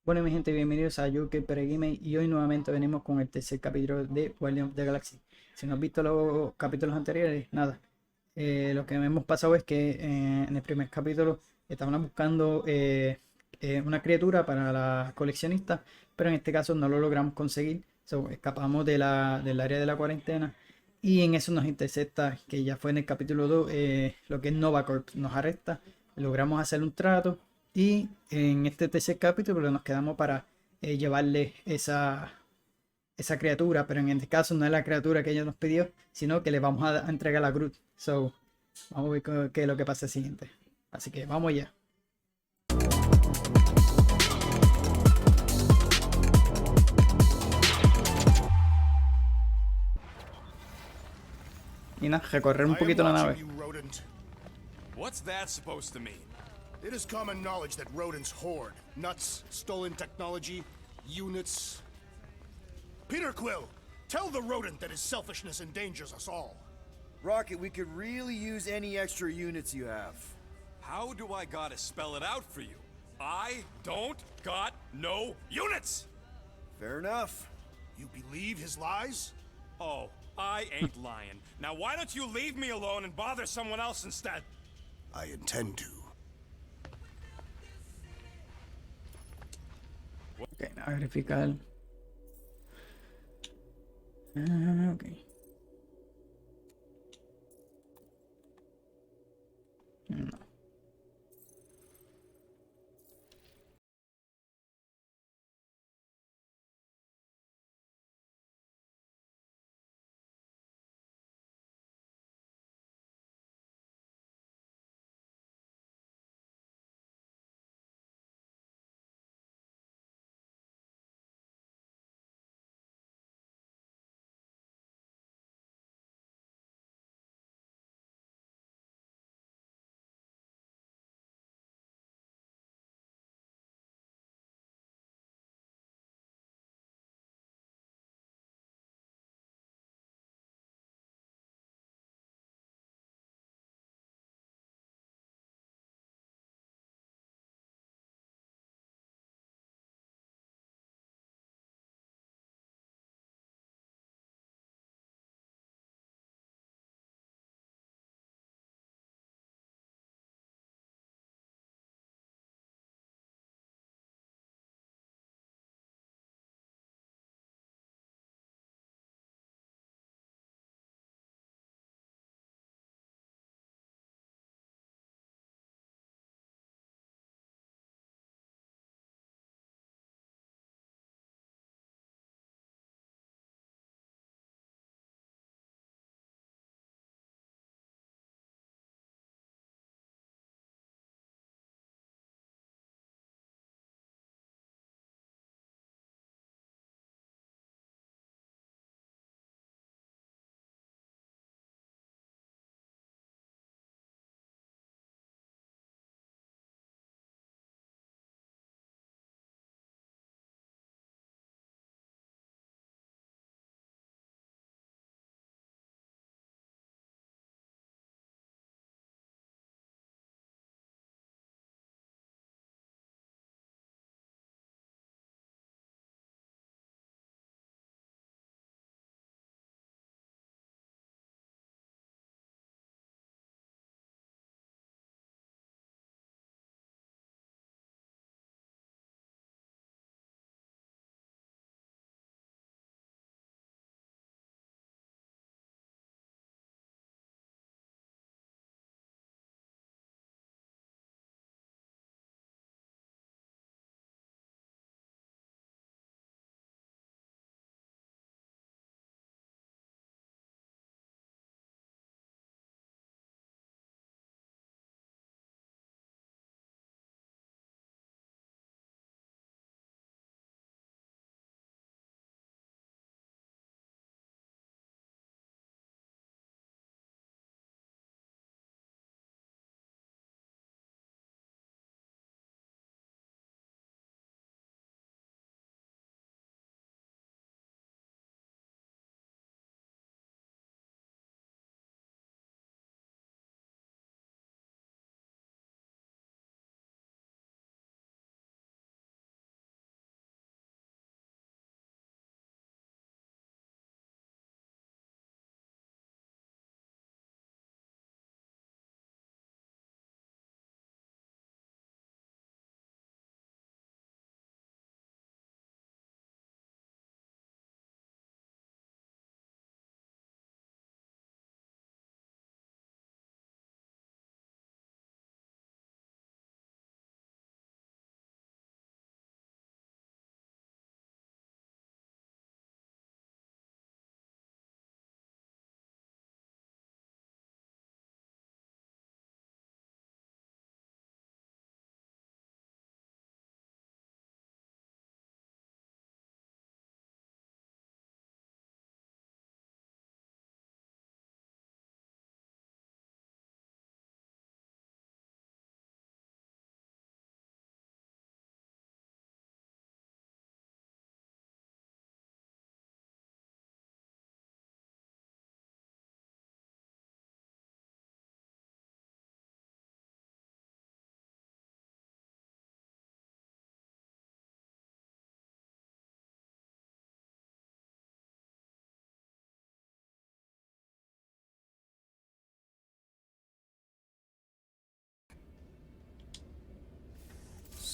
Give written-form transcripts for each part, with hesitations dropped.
Bueno, mi gente, bienvenidos a UK Gaming y hoy nuevamente venimos con el tercer capítulo de Guardians of the Galaxy. Si no has visto los capítulos anteriores, nada. Lo que hemos pasado es que en el primer capítulo estaban buscando una criatura para la coleccionista, pero en este caso no lo logramos conseguir. So, escapamos del área de la cuarentena y en eso nos intercepta, que ya fue en el capítulo 2, lo que es Nova Corp. Nos arresta, logramos hacer un trato. Y en este tercer capítulo nos quedamos para llevarle esa criatura, pero en este caso no es la criatura que ella nos pidió, sino que le vamos a entregar la Groot. So, vamos a ver qué es lo que pasa siguiente. Así que vamos ya. Y nada, recorrer un I am poquito la watching nave. you, rodent. What's that supposed to mean? It is common knowledge that rodents hoard nuts, stolen technology, units. Peter Quill, tell the rodent that his selfishness endangers us all. Rocket, we could really use any extra units you have. How do I gotta spell it out for you? I don't got no units! Fair enough. You believe his lies? Oh, I ain't lying. Now why don't you leave me alone and bother someone else instead? I intend to. Ok, a verificar. Ok. No.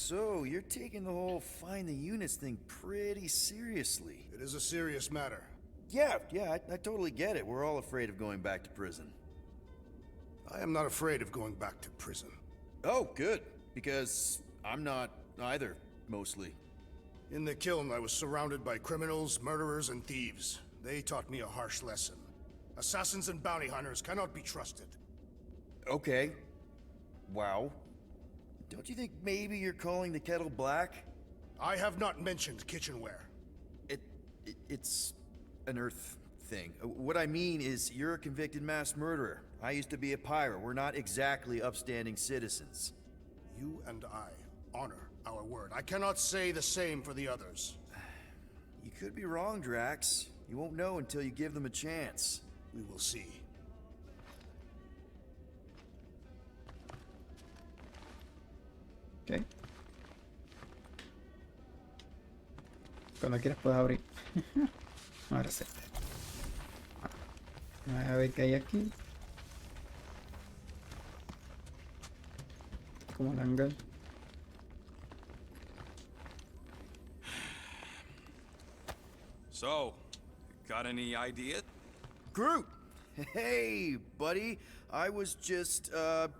So, you're taking the whole find the units thing pretty seriously. It is a serious matter. Yeah, I totally get it. We're all afraid of going back to prison. I am not afraid of going back to prison. Oh, good. Because I'm not either, mostly. In the kiln, I was surrounded by criminals, murderers, and thieves. They taught me a harsh lesson. Assassins and bounty hunters cannot be trusted. Okay. Wow. Don't you think maybe you're calling the kettle black? I have not mentioned kitchenware. It's an Earth thing. What I mean is, you're a convicted mass murderer. I used to be a pirate. We're not exactly upstanding citizens. You and I honor our word. I cannot say the same for the others. You could be wrong, Drax. You won't know until you give them a chance. We will see. Ok. Cuando quieras puedes abrir. Ahora sí. A ver qué hay aquí. Como el hangar. So, got any idea? Groot! Hey, buddy. I was just,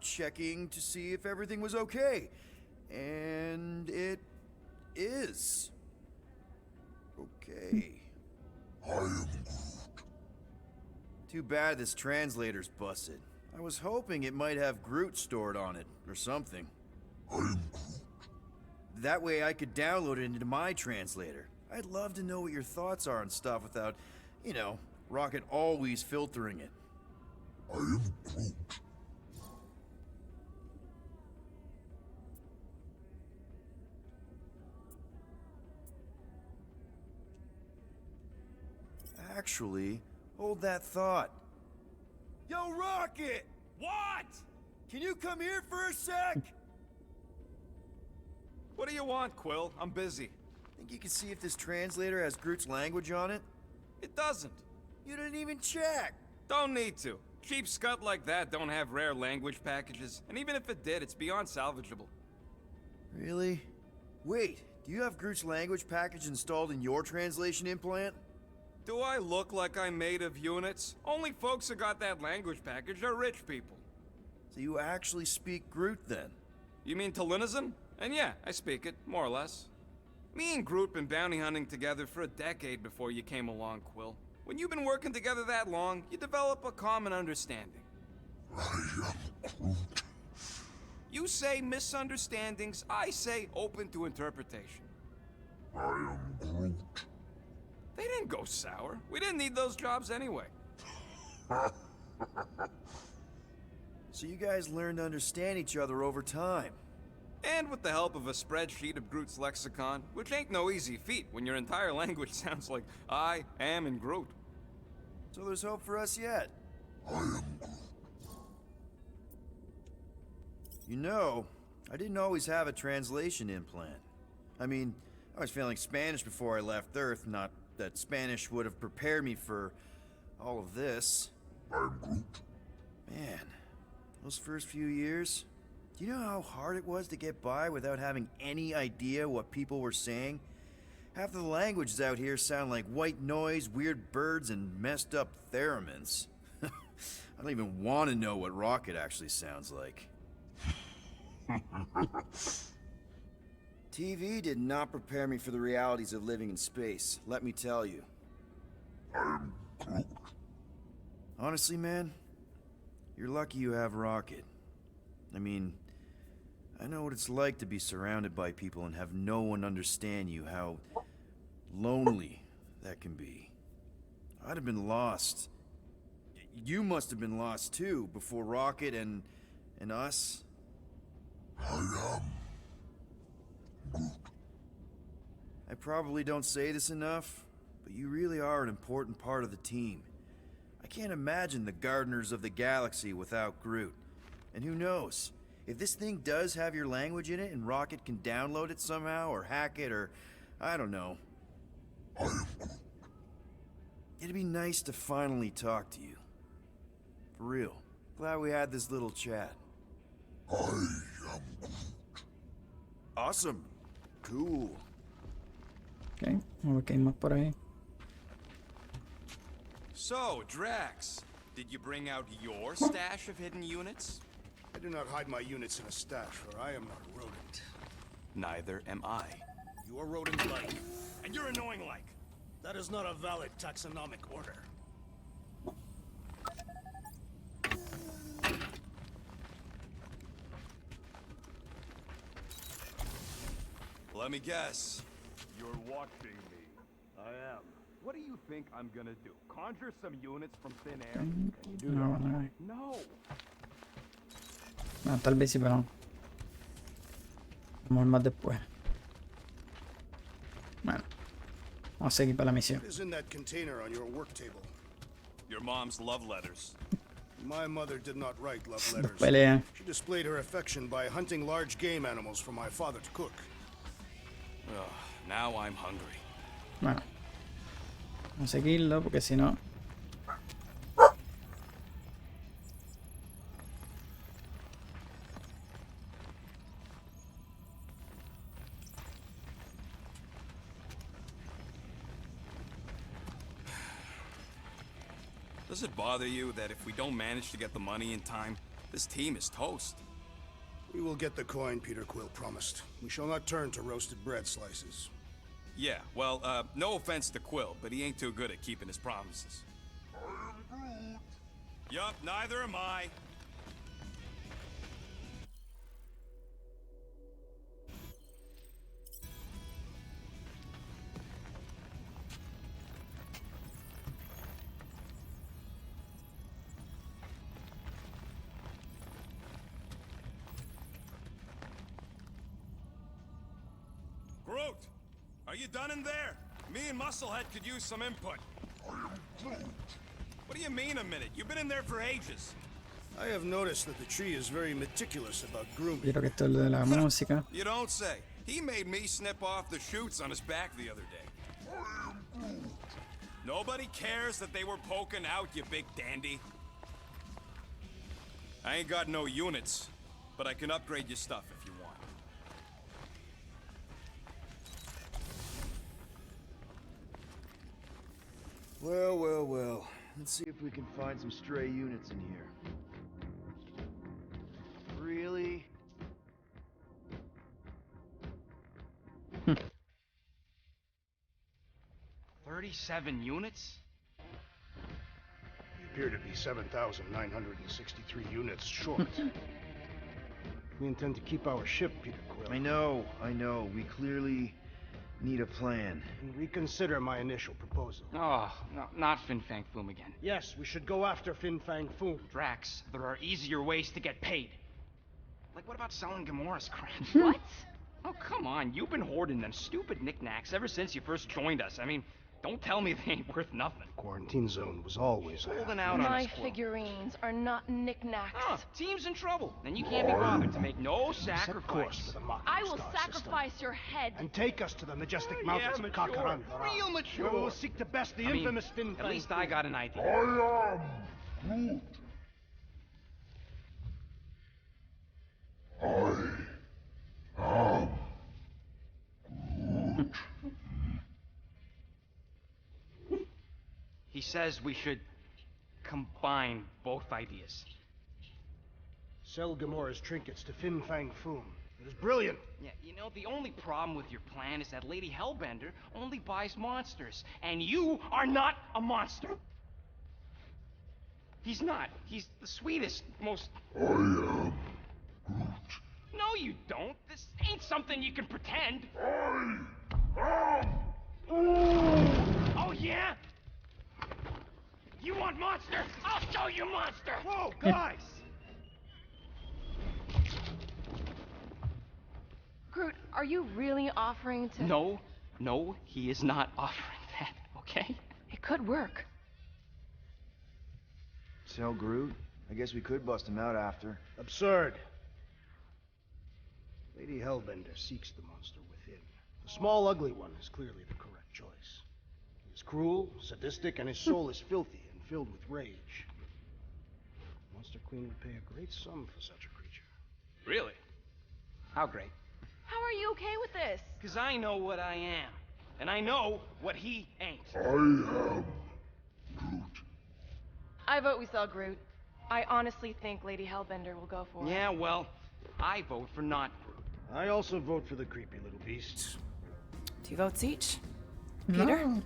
checking to see if everything was okay. And it is. Okay. I am Groot. Too bad this translator's busted. I was hoping it might have Groot stored on it, or something. I am Groot. That way I could download it into my translator. I'd love to know what your thoughts are on stuff without, you know, Rocket always filtering it. I am Groot. Actually, hold that thought. Yo, Rocket! What? Can you come here for a sec? What do you want, Quill? I'm busy. Think you can see if this translator has Groot's language on it? It doesn't. You didn't even check! Don't need to. Cheap scut like that don't have rare language packages, and even if it did, it's beyond salvageable. Really? Wait, do you have Groot's language package installed in your translation implant? Do I look like I'm made of units? Only folks who got that language package are rich people. So you actually speak Groot then? You mean Talinisan? And yeah, I speak it, more or less. Me and Groot been bounty hunting together for a decade before you came along, Quill. When you've been working together that long, you develop a common understanding. I am Groot. You say misunderstandings, I say open to interpretation. I am Groot. They didn't go sour. We didn't need those jobs anyway. So you guys learned to understand each other over time. And with the help of a spreadsheet of Groot's lexicon, which ain't no easy feat when your entire language sounds like I am in Groot. So there's hope for us yet. I am Groot. You know, I didn't always have a translation implant. I mean, I was failing Spanish before I left Earth, not that Spanish would have prepared me for all of this. I am Groot. Man, those first few years, do you know how hard it was to get by without having any idea what people were saying? Half of the languages out here sound like white noise, weird birds, and messed up theremins. I don't even want to know what Rocket actually sounds like. TV did not prepare me for the realities of living in space, let me tell you. I am Groot. Honestly, man, you're lucky you have Rocket. I mean, I know what it's like to be surrounded by people and have no one understand you, how lonely that can be. I'd have been lost. You must have been lost too, before Rocket and us. I am Groot. I probably don't say this enough, but you really are an important part of the team. I can't imagine the Gardeners of the Galaxy without Groot. And who knows? If this thing does have your language in it and Rocket can download it somehow or hack it or I don't know. I am Groot. It'd be nice to finally talk to you. For real. Glad we had this little chat. I am Groot. Awesome. Cool. Ok, vamos a ver qué hay más por ahí. So, Drax, did you bring out your stash of hidden units? I do not hide my units in a stash, for I am not a rodent. Neither am I. You are rodent-like, and you're annoying-like. That is not a valid taxonomic order. Let me guess. You're watching me. I am. What do you think I'm gonna do? Conjure some units from thin air? No, no. No. Ah, tal vez sí, pero no. Vamos a ver más después. Bueno, vamos a seguir para la misión. What is in that container on your work table? Your mom's love letters. My mother did not write love Dos letters. peleas. She displayed her affection by hunting large game animals for my father to cook. Ugh, now I'm hungry. Bueno, vamos a seguirlo porque si no. Does it bother you that if we don't manage to get the money in time, this team is toast? We will get the coin Peter Quill promised. We shall not turn to roasted bread slices. Yeah, well, no offense to Quill, but he ain't too good at keeping his promises. Yup, neither am I. Groot, are you done in there? Me and Musclehead could use some input. What do you mean a minute? You've been in there for ages. I have noticed that the tree is very meticulous about grooming. Quiero que esto es lo de la música. You don't say. He made me snip off the shoots on his back the other day. Nobody cares that they were poking out, you big dandy. I ain't got no units, but I can upgrade your stuff if you want. Well, well, well. Let's see if we can find some stray units in here. Really? 37 units? We appear to be 7,963 units short. We intend to keep our ship, Peter Quill. I know. We clearly need a plan. And reconsider my initial proposal. Oh, no, not Fin Fang Foom again. Yes, we should go after Fin Fang Foom. Drax, there are easier ways to get paid. Like, what about selling Gamora's crap? What? Oh, come on. You've been hoarding them stupid knickknacks ever since you first joined us. I mean, don't tell me they ain't worth nothing. Quarantine zone was always Holding out on My us, Quill. figurines are not knickknacks. Oh, team's in trouble. Then you can't be bothered to make no Set course sacrifice. for the Mocking I will Star sacrifice system. your head. And take us to the majestic Yeah, mountains of mature. Kakaran. Real mature. Where we will seek to best the I mean, infamous Fin at Fang least I Foom. got an idea. I am Groot. I am He says we should combine both ideas. Sell Gamora's trinkets to Fin Fang Foom. It is brilliant. Yeah, you know, the only problem with your plan is that Lady Hellbender only buys monsters, and you are not a monster. He's not. He's the sweetest, most... I am Groot. No, you don't. This ain't something you can pretend. I am. Oh, yeah? You want monster? I'll show you monster! Whoa, guys! Groot, are you really offering to... No, he is not offering that, okay? It could work. Sell Groot? I guess we could bust him out after. Absurd. Lady Hellbender seeks the monster within. The small, ugly one is clearly the correct choice. He is cruel, sadistic, and his soul is filthy and filled with rage. Monster Queen would pay a great sum for such a creature. Really? How great? How are you okay with this? Because I know what I am. And I know what he ain't. I am Groot. I vote we sell Groot. I honestly think Lady Hellbender will go for it. Yeah, well, I vote for not Groot. I also vote for the creepy little beast. 2 votes each. Peter? No.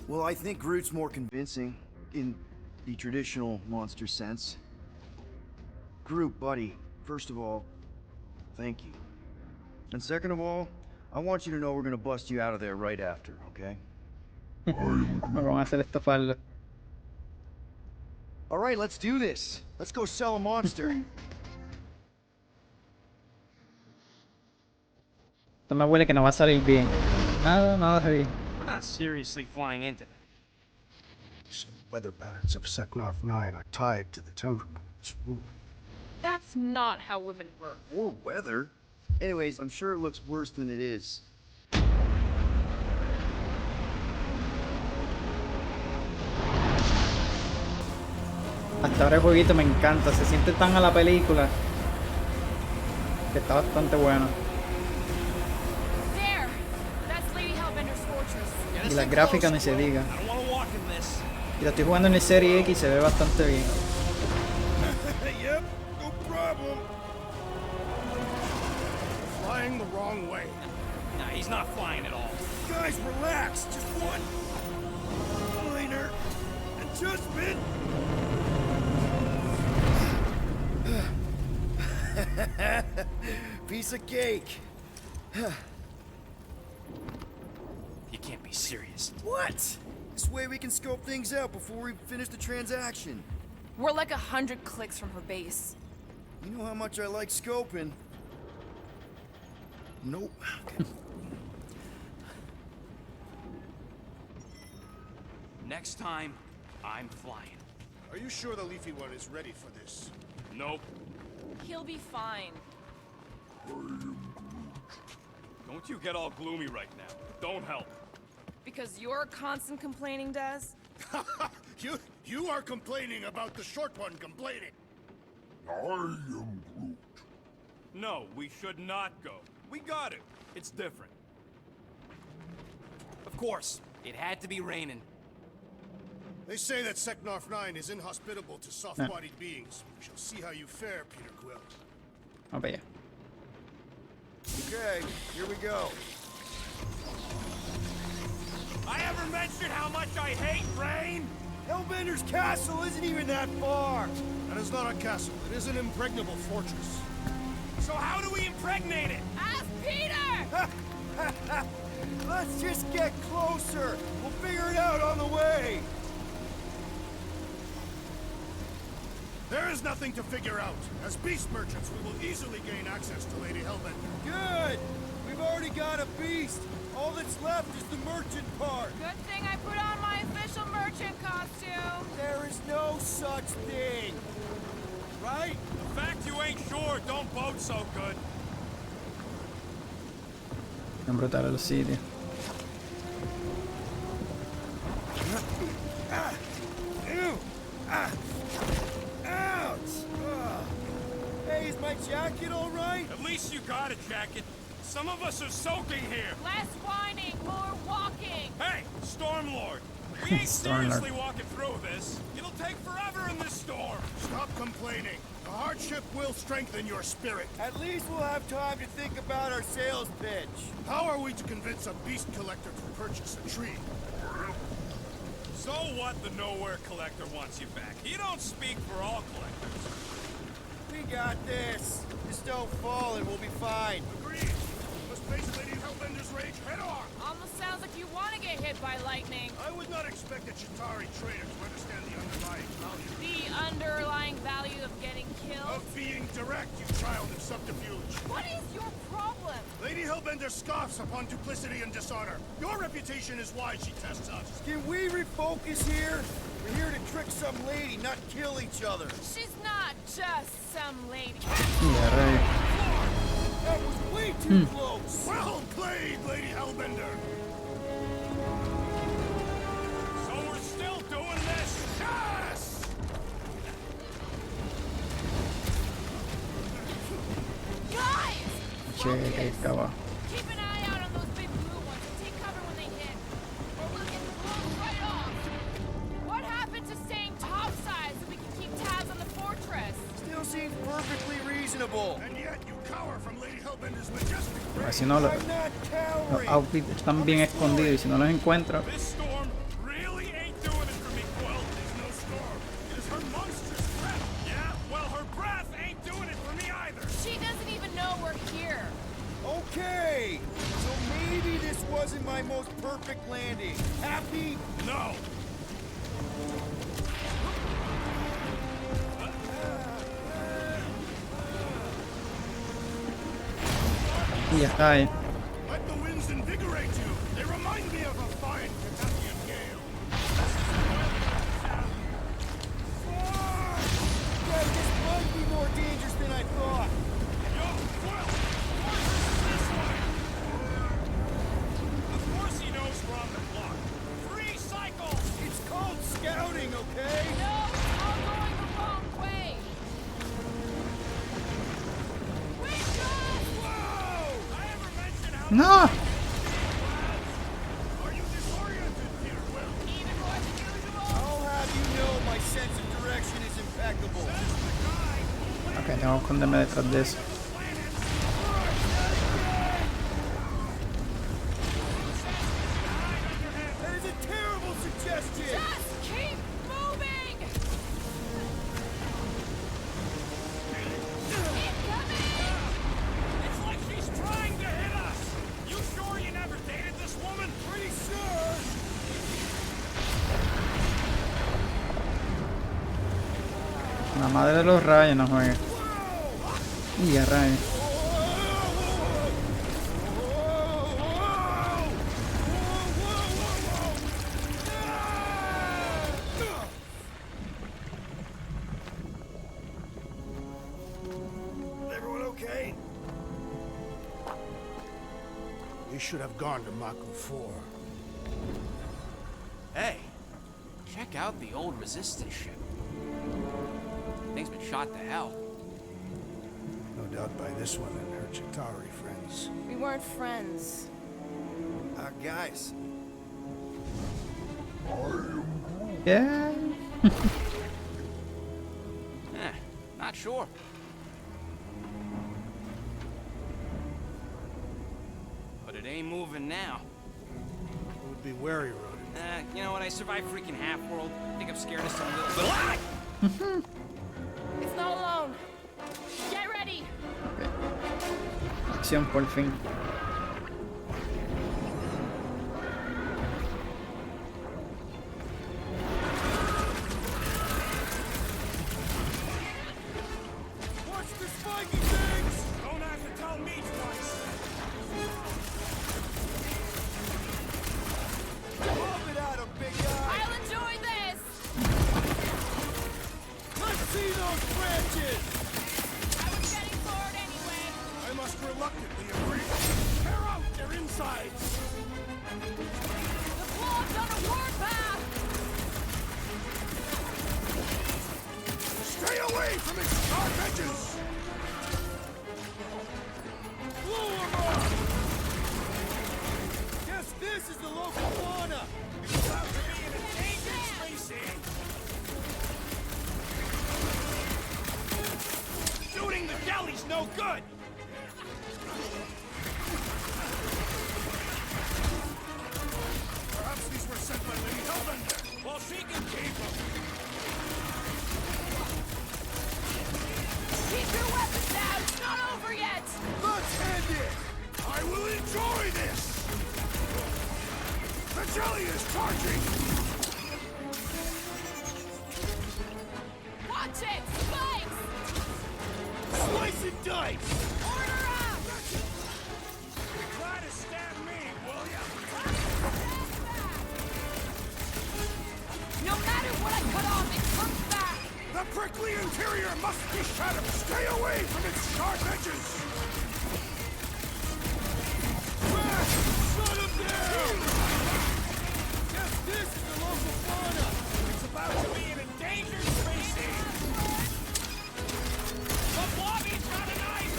Well, I think Groot's more convincing in the traditional monster sense. Groot, buddy, first of all, thank you. And second of all, I want you to know we're gonna bust you out of there right after, okay? Me van a hacer estofarlo. All right, let's do this. Let's go sell a monster. Esto me huele que no va a salir bien. Nada de bien. We're not seriously flying into that. Some weather patterns of Seknarf 9 are tied to the temperaments. That's not how women work. Or weather. Anyways, I'm sure it looks worse than it is. Hasta ahora el jueguito me encanta, se siente tan a la película que está bastante bueno. There! That's Lady Hellbender's fortress. Y las gráficas ni se diga. Y lo estoy jugando en el Serie X y se ve bastante bien. Yep, no problem. Flying the wrong way. Nah, he's not flying at all. Guys, relax. Just one minor adjustment. Piece of cake. You can't be serious. What? This way we can scope things out before we finish the transaction. We're like 100 clicks from her base. You know how much I like scoping. Nope. Next time, I'm flying. Are you sure the leafy one is ready for this? Nope. He'll be fine. Don't you get all gloomy right now. Don't help. Because your constant complaining does? You are complaining about the short one complaining. I am Groot. No, we should not go. We got it. It's different. Of course, it had to be raining. They say that Seknarf 9 is inhospitable to soft-bodied beings. We shall see how you fare, Peter Quill. Vamos para allá. Okay, here we go. I ever mentioned how much I hate rain? Hellbender's castle isn't even that far. That is not a castle. It is an impregnable fortress. So how do we impregnate it? Ask Peter! Let's just get closer. We'll figure it out on the way. There is nothing to figure out. As beast merchants, we will easily gain access to Lady Hellbender. Good. We've already got a beast. All that's left is the merchant part. Good thing I put on my official merchant costume. There is no such thing. Right? The fact you ain't sure don't bode so good. Están brutales los sitios. Ouch! Hey, is my jacket all right? At least you got a jacket. Some of us are soaking here. Less whining, more walking. Hey, Stormlord. We ain't Stormlord. seriously walking through this. It'll take forever in this storm. Stop complaining. The hardship will strengthen your spirit. At least we'll have time to think about our sales pitch. How are we to convince a beast collector to purchase a tree? So what the Nowhere Collector wants you back? He don't speak for all collectors. We got this. Just don't fall and we'll be fine. Agreed. Must face Lady Hellbender's rage head on. Almost sounds like you want to get hit by lightning. I would not expect a Chitauri trader to understand the underlying value The underlying value of getting killed. of being direct, you child of subterfuge. What is your problem? Lady Hellbender scoffs upon duplicity and dishonor. Your reputation is why she tests us. Can we refocus here? We're here to trick some lady, not kill each other. She's not just some lady. Ya, rey. That was way too close. Well played, Lady Hellbender. Che, cabrón. Keep an eye out on those big blue ones and take cover when they hit. Or we'll get blown right off. What happened to staying topside so we can keep tabs on the fortress? Still seems perfectly reasonable. And yet you cower from Lady Hellbender's majestic Porque si no, los I'm not cowering. outfits están bien escondidos y si no los encuentro, This storm really ain't doing it for me, Quill. There's no storm. It is her monstrous breath. Yeah, well, her breath ain't doing it for me either. She doesn't even know we're here. Okay, so maybe this wasn't my most perfect landing. Happy? No. y ya está ahí. Let the winds invigorate you. They remind me of a fine Kentuckian gale. Yeah, this might be more dangerous than I thought. Yo, Quill! Fortress is this way! Of course he knows we're on the block. 3 cycles! It's called scouting, okay? No, it's all going the wrong way. Wait, guys! Whoa! I ever mentioned how No, are you disoriented, dear Quill? Even more than usual. I'll have you know my sense of direction is impeccable. ok, tengo que esconderme detrás de eso. That is a terrible suggestion! Just keep moving. Keep coming. It's like she's trying to hit us! You sure you never dated this woman? Pretty sure! La madre de los rayos no juegue. Y a rayos. Everyone okay? We should have gone to Mako 4. Hey, check out the old resistance ship. Thing's been shot to hell. No doubt by this one and her Chitauri friends. We weren't friends. Guys, Yeah. Not sure. But it ain't moving now. Would be wary, Rodin. You know what? I survived freaking Half-World. Think I'm scared of some little... It's not alone. Get ready. Acción por fin. watch the spiky things! Don't have to tell me twice. Pop it at 'em, big guy! I'll enjoy this. Let's see those branches! I was getting bored anyway. I must reluctantly agree. Tear out their insides. The blob's on a warpath. Stay away from its sharp edges. Blow 'em up! Guess this is the local fauna! It's about to be an endangered species. Shooting the galley's no good. Perhaps these were sent by Lady Hellbender. Well, she can keep them. Keep your weapons down. It's not over yet. Let's end it. I will enjoy this. The jelly is charging. Watch it. Spikes. Slice and dice. Order up. Try to stab me, will ya? No matter what I cut off, it comes back. The prickly interior must be shattered. Stay away from its sharp edges. Shut 'em down! Guess this is the local fauna! It's about to be an endangered species. The blobby's got a knife!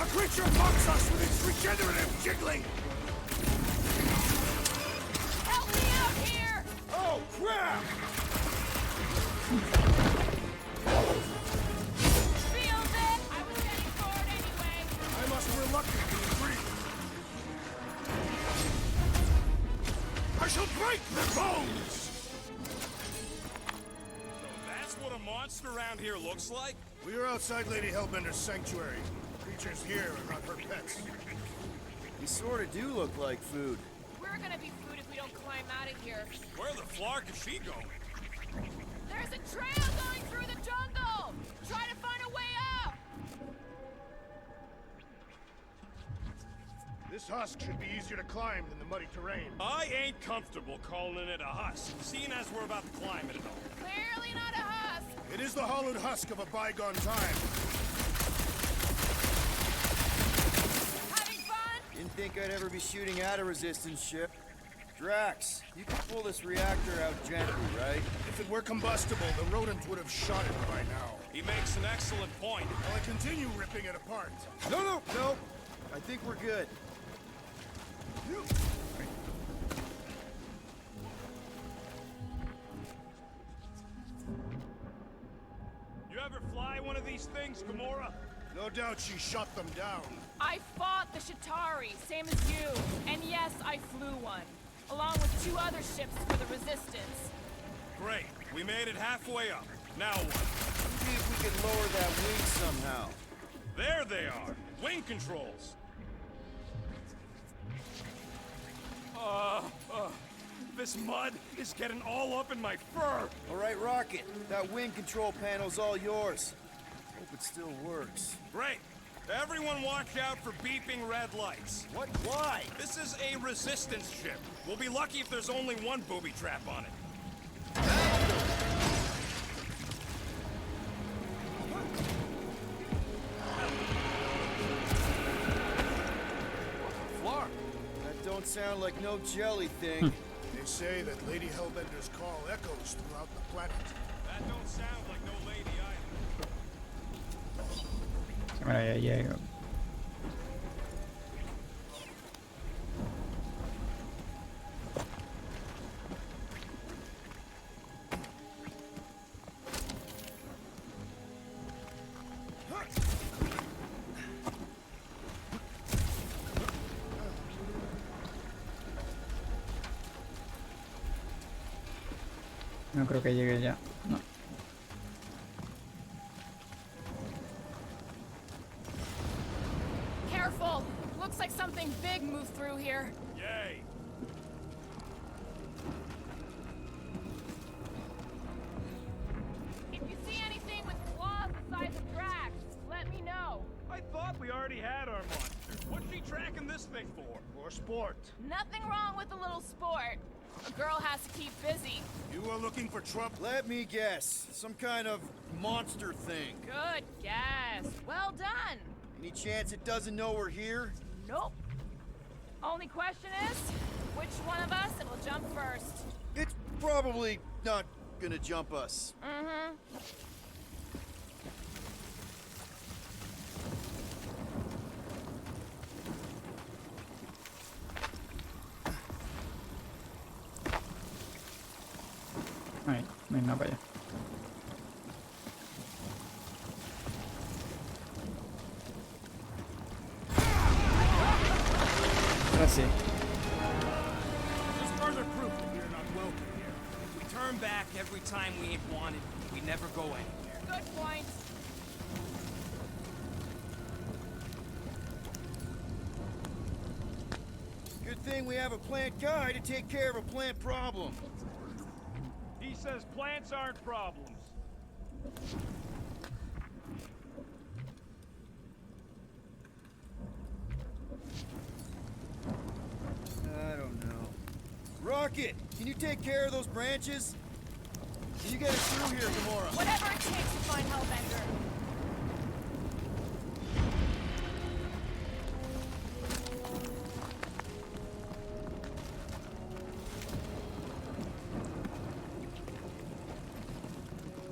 A creature mocks us with its regenerative jiggling! Help me out here! Oh, crap! Feels it! I was heading for it anyway. I must reluctantly agree. I shall break the bones! That's what a monster around here looks like? We are outside Lady Hellbender's sanctuary. Creatures here are not her pets. You sort of do look like food. We're gonna be food if we don't climb out of here. Where the flark is she going? There's a trail going through the jungle! Try to find a way up! This husk should be easier to climb than the muddy terrain. I ain't comfortable calling it a husk, seeing as we're about to climb it at all. Clearly not a husk! It is the hollowed husk of a bygone time. Having fun? Didn't think I'd ever be shooting at a resistance ship. Drax, you can pull this reactor out gently, right? If it were combustible, the rodent would have shot it by now. He makes an excellent point. Will I continue ripping it apart? No. I think we're good. You ever fly one of these things, Gamora? No doubt she shot them down. I fought the Shatari, same as you. And yes, I flew one. Along with 2 other ships for the Resistance. Great. We made it halfway up. Now what? See if we can lower that wing somehow. There they are. Wing controls. This mud is getting all up in my fur. All right, Rocket. That wing control panel's all yours. Hope it still works. Great. Everyone watch out for beeping red lights. What? Why? This is a resistance ship. We'll be lucky if there's only one booby trap on it. Flark. That don't sound like no jelly thing. They say that Lady Hellbender's call echoes throughout the planet. That don't sound like no lady either. Mira, ya llego. No creo que llegue ya. No. Careful! Looks like something big moved through here. Yay. If you see anything with claws the size of Drax, let me know. I thought we already had our monster. What's she tracking this thing for? For sport. Nothing wrong with a little sport. A girl has to keep busy. You are looking for trouble? Let me guess. Some kind of monster thing. Good guess. Well done. Any chance it doesn't know we're here? Nope. Only question is, which one of us will jump first? It's probably not gonna jump us. Mm-hmm. Ahí, no hay nada para allá. Ahora sí. Just further proof that we are not welcome here. If we turn back every time we ain't wanted, we never go anywhere. Good point. Good thing we have a plant guy to take care of a plant problem. He says plants aren't problems. I don't know. Rocket, can you take care of those branches? Can you get us through here, Gamora? Whatever it takes to find Hellbender.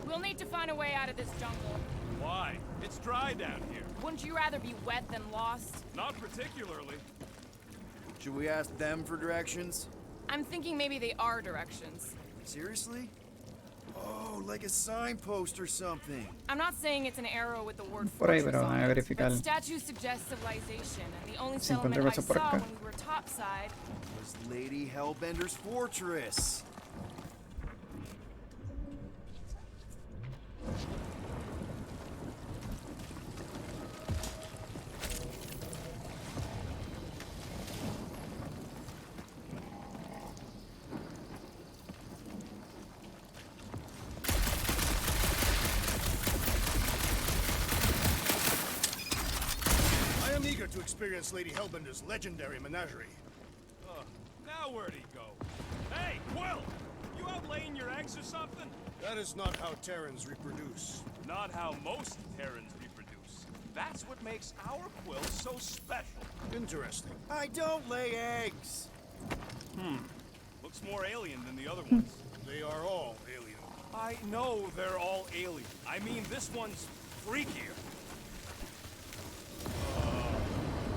We'll need to find a way out of this jungle. Why? It's It's dry down here. Wouldn't you rather be wet than lost? Not particularly. Should we ask them for directions? I'm thinking maybe they are directions. Seriously? Oh, like a signpost or something. I'm not saying it's an arrow with the word Por ahí, fortress pero on a it, verificar. but statues suggest civilization, and the only Se settlement encuentra I cosas por saw acá. when we were topside. Was Lady Hellbender's fortress. I am eager to experience Lady Hellbender's legendary menagerie. Now where'd he go? Hey, Quill! You out laying your eggs or something? That is not how Terrans reproduce. Not how most Terrans reproduce. That's what makes our Quill so special. Interesting. I don't lay eggs. Looks more alien than the other ones. They are all alien. I know they're all alien. I mean, this one's freakier.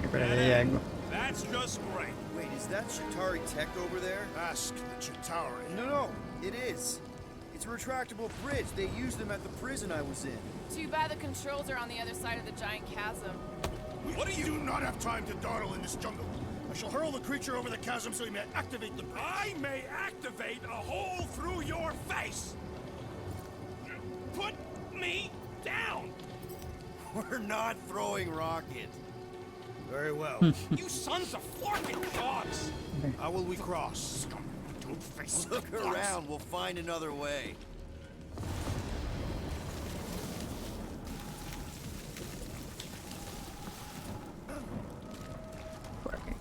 Espera que llegue algo. That's just great. Wait, is that Shatari tech over there? Ask the Chitauri. No, it is. It's a retractable bridge. They used them at the prison I was in. Too bad the controls are on the other side of the giant chasm. What do you do not have time to dawdle in this jungle? I shall hurl the creature over the chasm so he may activate the bridge. I may activate a hole through your face. Put me down. We're not throwing rocket. Very well. You sons of forking dogs. How will we cross? Don't face Look around. We'll find another way. Por aquí.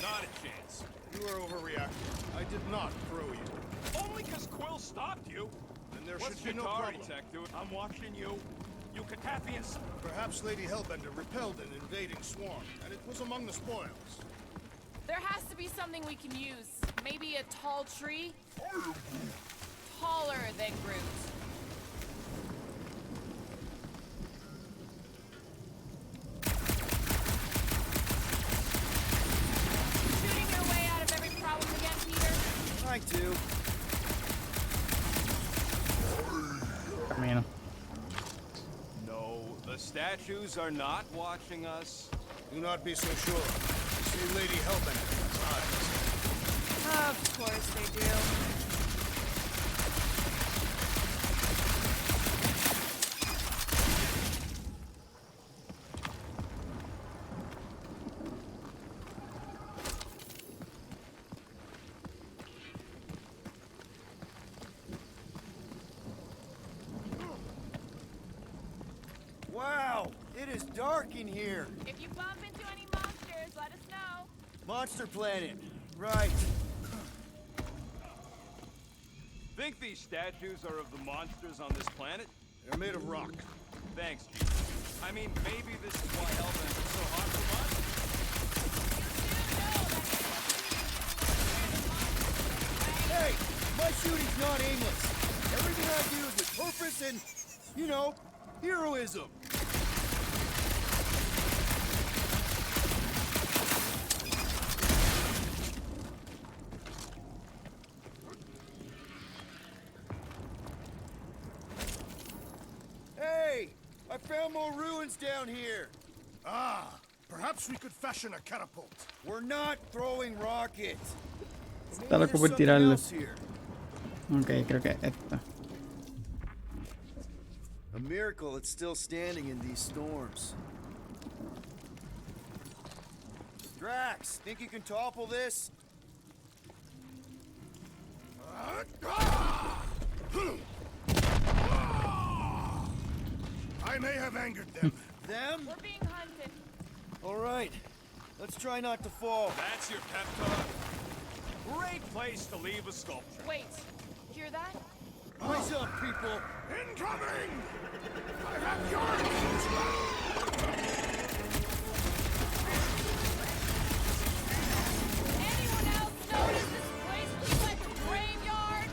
Not a chance. You are overreacting. I did not throw you. Only because Quill stopped you. Then there What's should be no Shatari problem. tech doing? I'm watching you. You Cataphians. Perhaps Lady Hellbender repelled an invading swarm, and it was among the spoils. There has to be something we can use. Maybe a tall tree? Taller than Groot. Shooting your way out of every problem again, Peter? I do. Camino. No, the statues are not watching us. Do not be so sure. See Lady Hellbender has eyes. Of course they do. Wow, it is dark in here. If you bump into any monsters, let us know. Monster Planet. Right. Think these statues are of the monsters on this planet? They're made of rock. Thanks, G. I mean, maybe this is why Hellbender's so hard to run. Hey, my shooting's not aimless. Everything I do is with purpose and, you know, heroism. Hey, I found more ruins down here. Ah, perhaps we could fashion a catapult. We're not throwing rockets. Está loco por There's something tirarlo. else here. Ok, creo que esta. A miracle it's still standing in these storms. Drax, think you can topple this? I may have angered them. Them? We're being hunted. All right. Let's try not to fall. That's your pep talk. Great place to leave a sculpture. Wait, hear that? Rise up, people. Incoming! I have your Anyone else notice this place looks like a graveyard?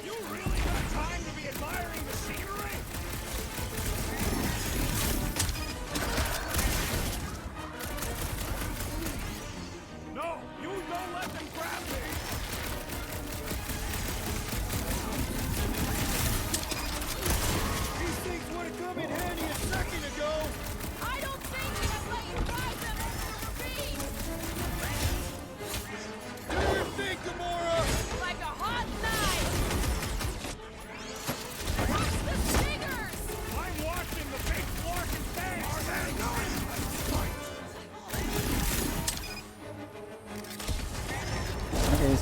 You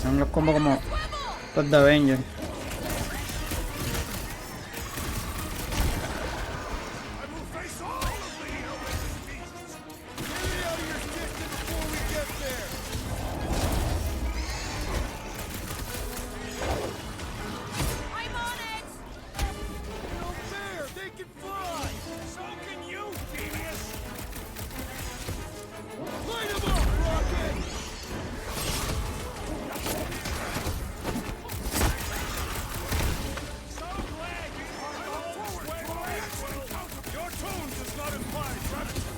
Son los combos como los de Avengers. I will face all of the Hellbender's beasts. Get it out of your system before we get there. I'm on it! No fair, they can fly. So can you, genius. Light 'em up, Rocket. So glad you are all this way back. Your tone does not imply gratitude.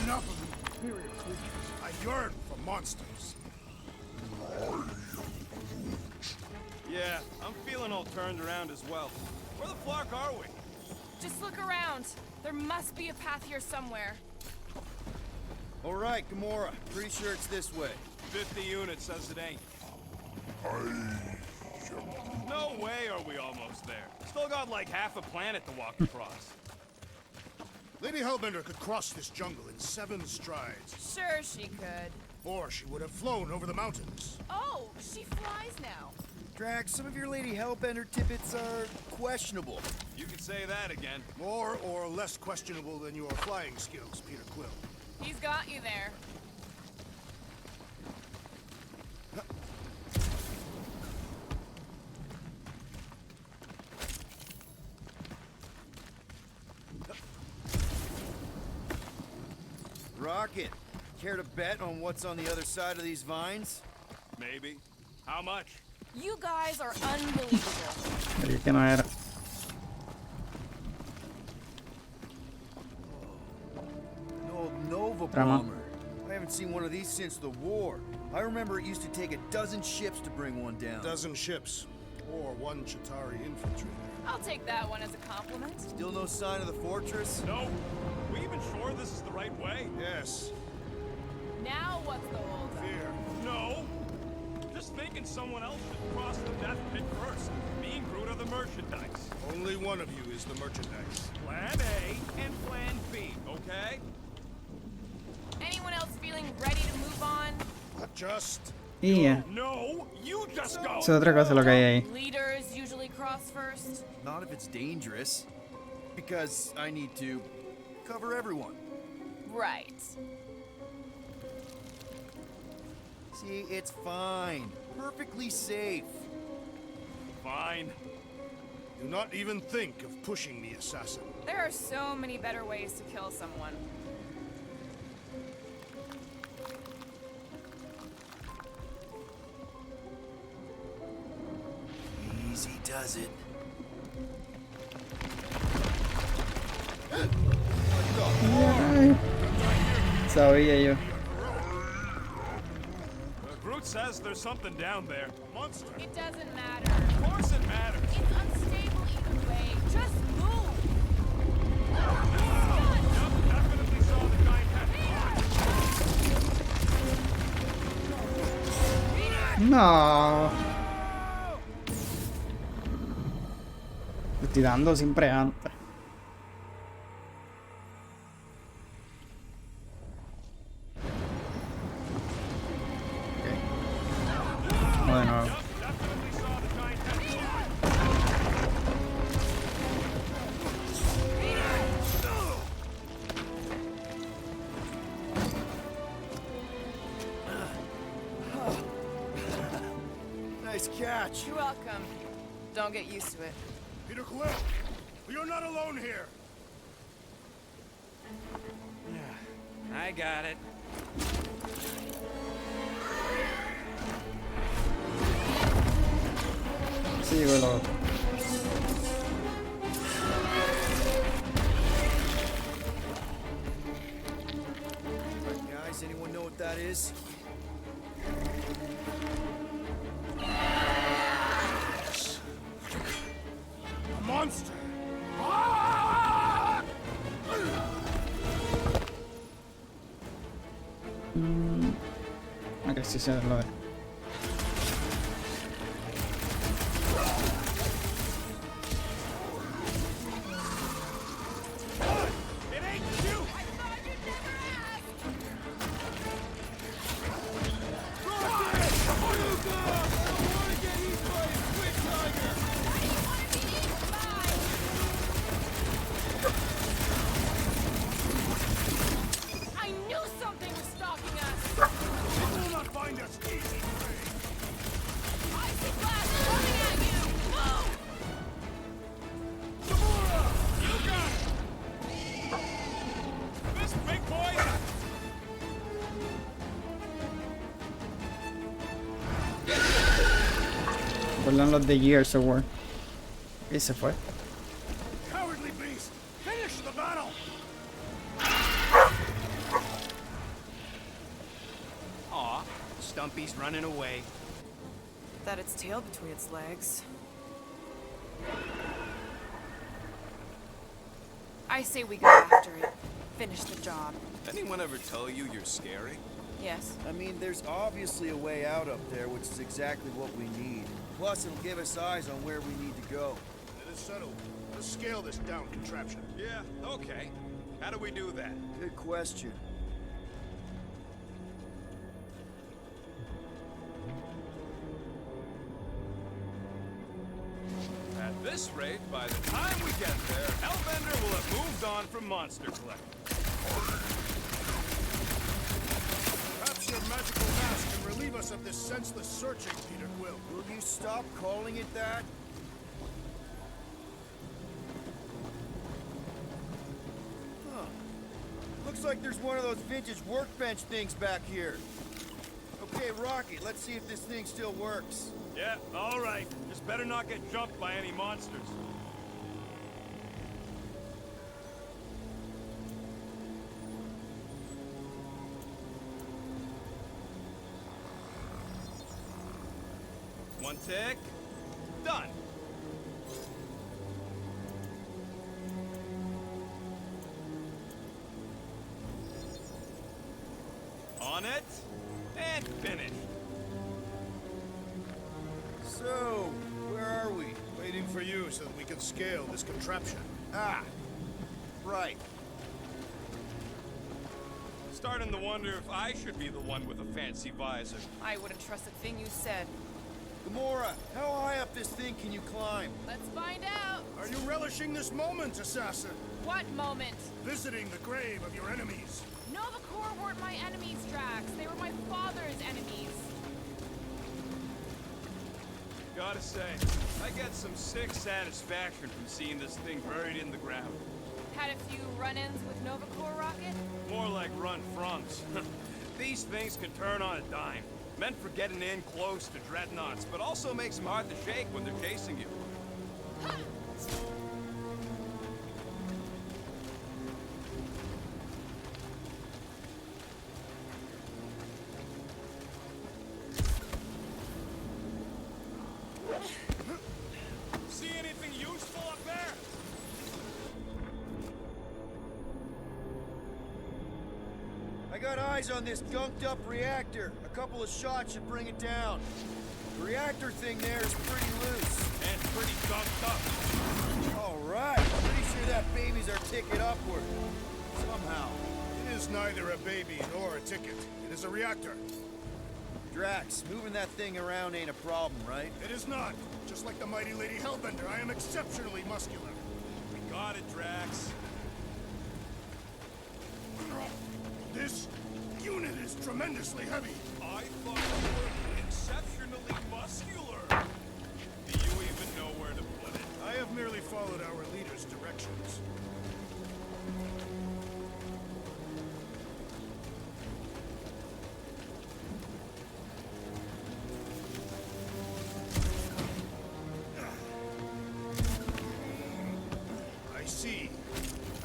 Enough of these inferior creatures. I yearn for monsters. Yeah, I'm feeling all turned around as well. Where the flark are we? Just look around. There must be a path here somewhere. All right, Gamora. Pretty sure it's this way. 50 units says it ain't. No way are we almost there. Still got like half a planet to walk across. Lady Hellbender could cross this jungle in 7 strides. Sure she could. Or she would have flown over the mountains. Oh, she flies now. Drax, some of your Lady Hellbender tidbits are questionable. You can say that again. More or less questionable than your flying skills, Peter Quill. He's got you there. Rocket, care to bet on what's on the other side of these vines? Maybe. How much? You guys are unbelievable. Creí que no era. An old Nova Trama. bomber. I haven't seen one of these since the war. I remember it used to take a dozen ships to bring one down. Dozen ships. Or 1 Chitauri infantry. I'll take that one as a compliment. Still no sign of the fortress? No. We even sure this is the right way? Yes. Now what's the holdup? Fear. No. Just thinking someone else should cross the death pit first. Me and Groot are the merchandise. Only one of you is the merchandise. Plan A and Plan B, okay? Anyone else feeling ready to move on? Just Y ya. No, you just go. Es otra cosa lo que hay ahí. Leaders usually cross first. Not if it's dangerous. Because I need to cover everyone. Right. See, it's fine. Perfectly safe. Fine. do not even think of pushing the assassin. There are so many better ways to kill someone. Easy does it. Sabía yo. Groot says there's something down there. Monster. It doesn't matter. Of course it matters. It's unstable either way. Just move. Yep, definitely saw the giant head. No. Le estoy dando siempre antes. Vamos de nuevo. Definitely saw the giant head. Nice catch. You're welcome. Don't get used to it. Peter Quill, you're not alone here. I got it. Sí, llegó el otro. Right, guys, anyone know what that is? A monster. Ok, sí, sí, lo veo. recuerdan los de Years of War. Y se fue. Cowardly beast! Finish the battle! Aw, Stumpy's running away. That its tail between its legs. I say we go after it. Finish the job. Anyone ever tell you you're scary? Yes. I mean, there's obviously a way out up there, which is exactly what we need. Plus, it'll give us eyes on where we need to go. It is settled. Let's scale this down contraption. Yeah, okay. How do we do that? Good question. At this rate, by the time we get there, Hellbender will have moved on from Monster Collect. Perhaps your magical mask can relieve us of this senseless searching, Peter Quill. Will you stop calling it that? Huh. Looks like there's one of those vintage workbench things back here. Okay, Rocket, let's see if this thing still works. Yeah, all right. Just better not get jumped by any monsters. One tick. Done. On it. And finished. So, where are we? Waiting for you so that we can scale this contraption. Ah, right. Starting to wonder if I should be the one with a fancy visor. I wouldn't trust a thing you said. Gamora, how high up this thing can you climb? Let's find out. Are you relishing this moment, assassin? What moment? Visiting the grave of your enemies. Nova Corps weren't my enemies, Drax. They were my father's enemies. Gotta say, I get some sick satisfaction from seeing this thing buried in the ground. Had a few run-ins with Nova Corps, Rocket? More like run-froms. These things can turn on a dime. Meant for getting in close to dreadnoughts, but also makes them hard to shake when they're chasing you. See anything useful up there? I got eyes on this gunked up reactor. A couple of shots should bring it down. The reactor thing there is pretty loose. And pretty gunked up. All right, pretty sure that baby's our ticket upward. Somehow. It is neither a baby nor a ticket. It is a reactor. Drax, moving that thing around ain't a problem, right? It is not. Just like the mighty Lady Hellbender, I am exceptionally muscular. We got it, Drax. This unit is tremendously heavy. I thought you were exceptionally muscular. Do you even know where to put it? I have merely followed our leader's directions.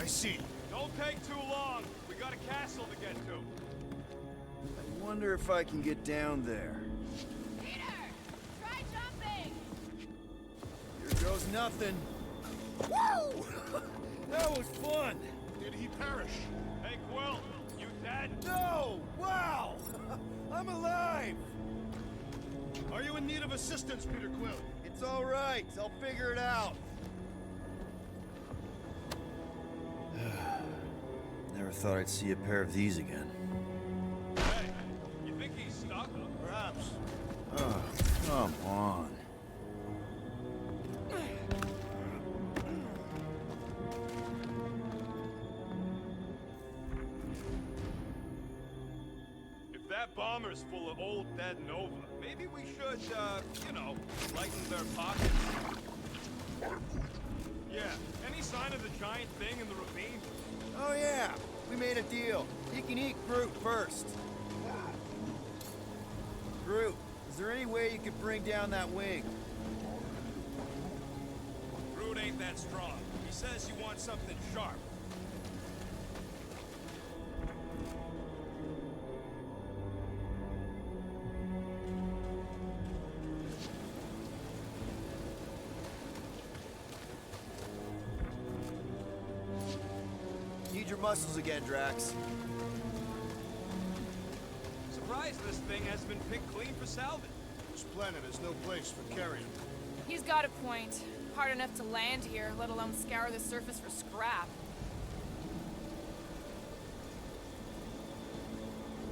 I see. Don't take too long. We got a castle to get to. I wonder if I can get down there. Peter! Try jumping! Here goes nothing. Woo! That was fun! Did he perish? Hey, Quill, you dead? No! Wow! I'm alive! Are you in need of assistance, Peter Quill? It's all right. I'll figure it out. Never thought I'd see a pair of these again. Hey, you think he's stuck? Perhaps. Oh, come on. If that bomber's full of old dead Nova, maybe we should, you know, lighten their pockets. Yeah, any sign of the giant thing in the ravine? Oh yeah, we made a deal. You can eat Groot first. Groot, is there any way you could bring down that wing? that strong. He says you want something sharp. Need your muscles again, Drax. Surprised this thing has been picked clean for salvage. This planet is no place for carrion. He's got a point. Hard enough to land here, let alone scour the surface for scrap.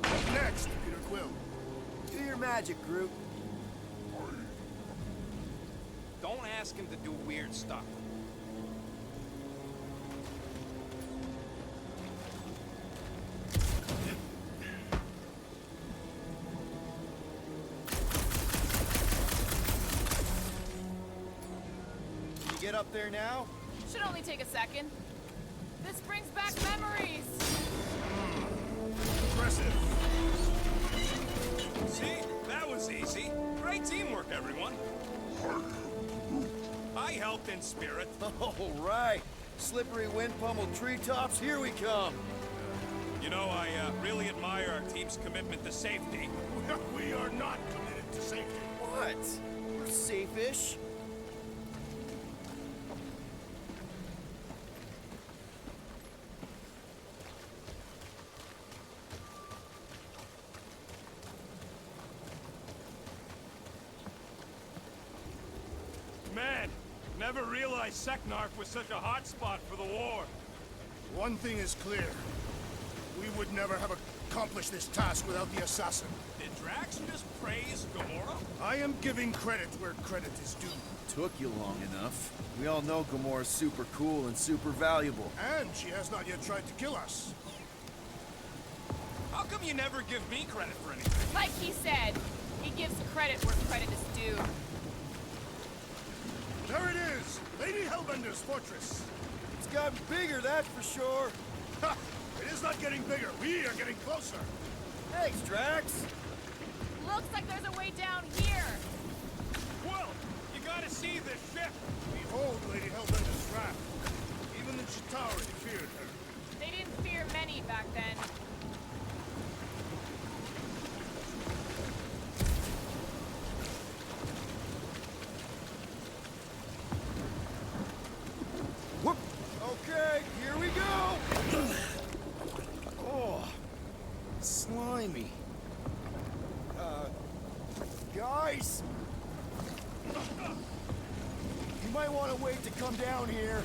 Up next, Peter Quill. Do your magic, Groot. Don't ask him to do weird stuff. Can you get up there now? Should only take a second. This brings back memories. Impressive. See? That was easy. Great teamwork, everyone. I helped in spirit. All right. Slippery wind pummeled treetops, here we come. You know, I really admire our team's commitment to safety. We are not committed to safety. What? We're safe-ish. Man, never realized Seknarf was such a hot spot for the war. One thing is clear. We would never have accomplished this task without the assassin. Did Drax just praise Gamora? I am giving credit where credit is due. Took you long enough. We all know Gamora's super cool and super valuable. And she has not yet tried to kill us. How come you never give me credit for anything? Like he said, he gives credit where credit is due. There it is! Lady Hellbender's fortress! It's gotten bigger, that's for sure. Ha! It is not getting bigger. We are getting closer. Thanks, Drax. Looks like there's a way down here. Quill, you gotta see this ship. Behold Lady Hellbender's wrath. Even the Chitauri feared her. They didn't fear many back then. Whoop. Okay, here we go. Oh, slimy. Guys! You might want to wait to come down here.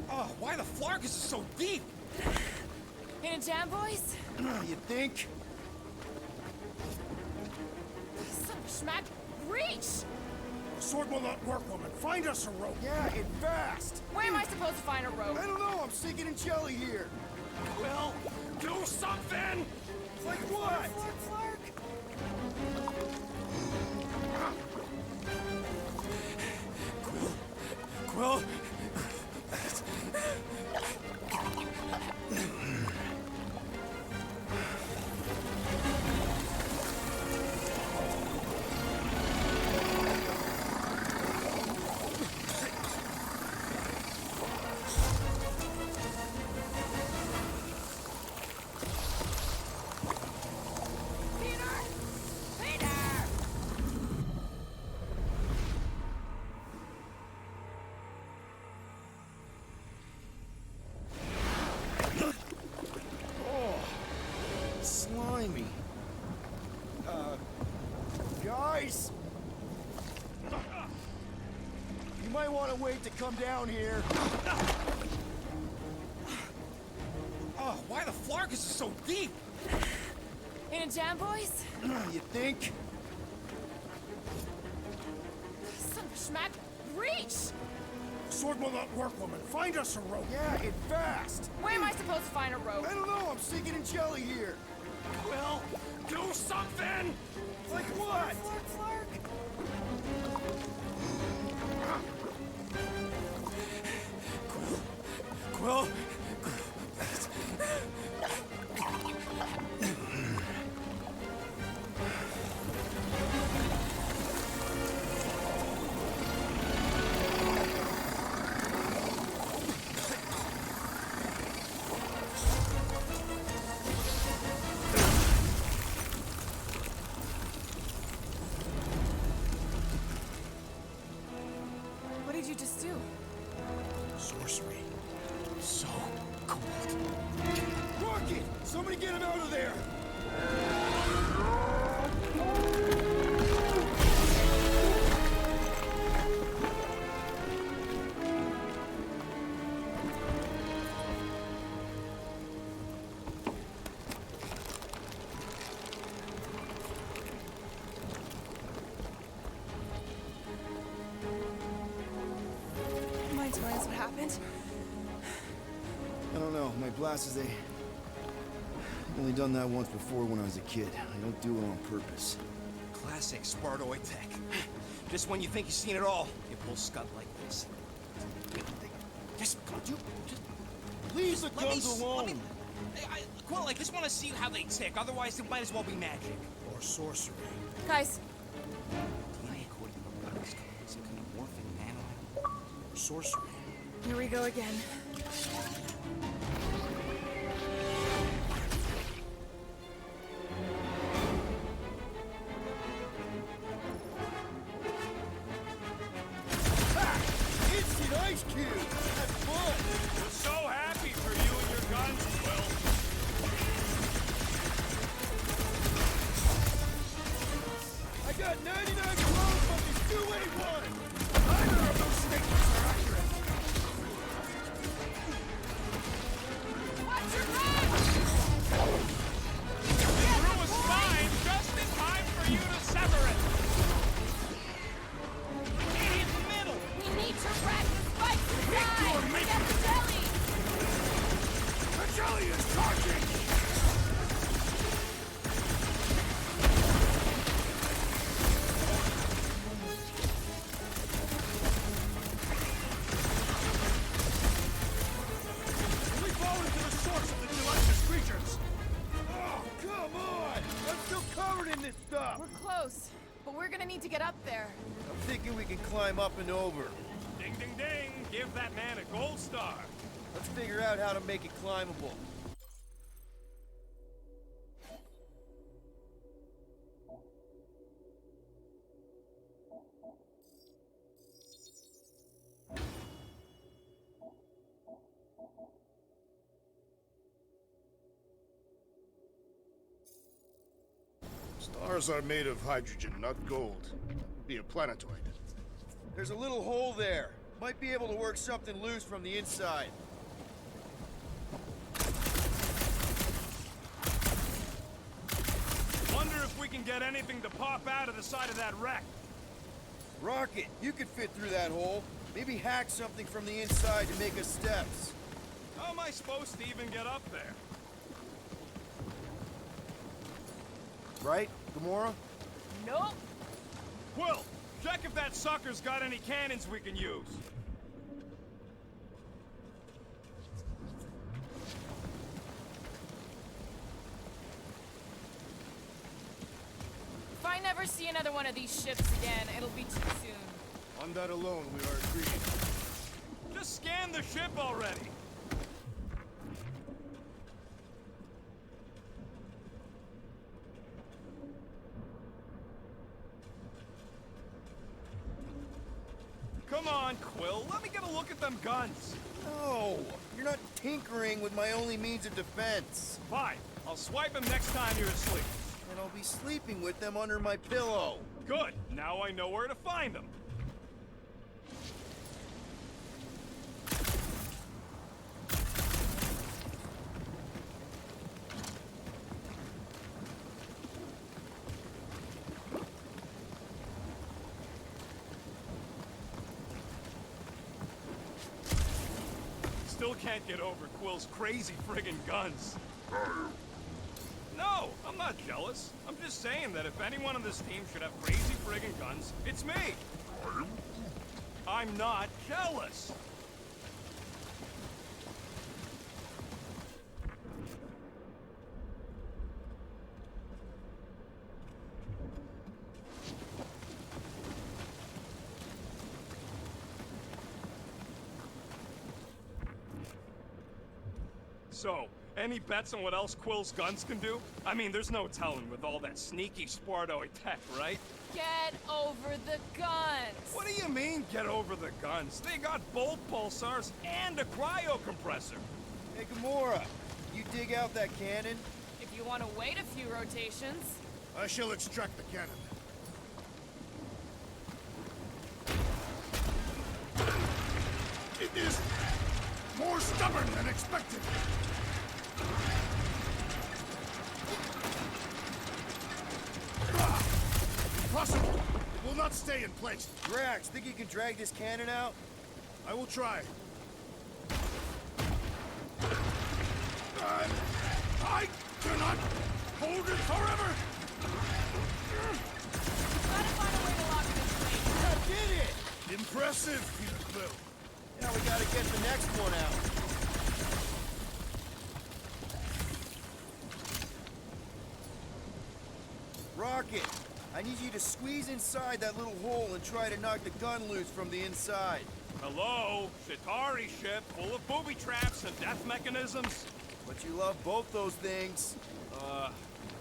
Oh, why the Flarkus is so deep? In a jam, boys? You think? Some schmack. Reach! The sword will not work, woman. Find us a rope. Yeah, and fast. Where am I supposed to find a rope? I don't know, I'm sinking in jelly here. Quill, do something! Like what? Quill? Slimy. Guys! You might want to wait to come down here. Oh, why the Flarkus is so deep? In a jam, boys? You think? Some schmack. Reach! The sword will not work, woman. Find us a rope. Yeah, and fast. Where am I supposed to find a rope? I don't know, I'm sinking in jelly here. Quill, do something! Like what? Quill? get him out of there! Mind telling us what happened? I don't know. My glasses, I've only done that once before when I was a kid. I don't do it on purpose. Classic Spartoid tech. Just when you think you've seen it all, you pull scut like this. Just come on, just Leave the guns alone! Quill, I just want to see how they tick. Otherwise, it might as well be magic. Or sorcery. Guys, DNA coding of guns, some kind of morphing nano. Or sorcery. here we go again. Instant ice cube! That's fun! We're so happy for you and your guns, Quill. I got 99 clones from these 281! Neither of those statements are accurate! Watch your back! Through a spine just in time for you to sever it. Can't hit the middle. We need to rack the spikes inside! Get the jelly! The jelly is charging! We fall into the source of the gelatinous creatures! Oh, come on! I'm still covered in this stuff! We're close, but we're gonna need to get up there. I'm thinking we can climb up and over. Ding, ding, ding. Give that man a gold star. Let's figure out how to make it climbable. Stars are made of hydrogen, not gold. Be a planetoid. There's a little hole there. Might be able to work something loose from the inside. Wonder if we can get anything to pop out of the side of that wreck. Rocket, you could fit through that hole. Maybe hack something from the inside to make us steps. How am I supposed to even get up there? Right, Gamora? Nope. Quill, check if that sucker's got any cannons we can use. If I never see another one of these ships again, it'll be too soon. On that alone, we are agreed. Just scan the ship already. Come on, Quill. Let me get a look at them guns. No, you're not tinkering with my only means of defense. Fine. I'll swipe them next time you're asleep. And I'll be sleeping with them under my pillow. Good. Now I know where to find them. Still can't get over Quill's crazy friggin' guns. No, I'm not jealous. I'm just saying that if anyone on this team should have crazy friggin' guns, it's me. I'm not jealous. So, any bets on what else Quill's guns can do? I mean, there's no telling with all that sneaky Spartoid tech, right? Get over the guns. What do you mean, get over the guns? They got bolt pulsars and a cryo compressor. Hey, Gamora, you dig out that cannon? you want to wait a few rotations. I shall extract the cannon. It is more stubborn than expected. Impossible! It will not stay in place. Drax, think you can drag this cannon out? I will try. I cannot hold it forever! Gotta find a way to lock this thing. I did it! Impressive, Peter Quill. Now we gotta get the next one out. Rocket, I need you to squeeze inside that little hole and try to knock the gun loose from the inside. Hello? Chitauri ship full of booby traps and death mechanisms? But you love both those things.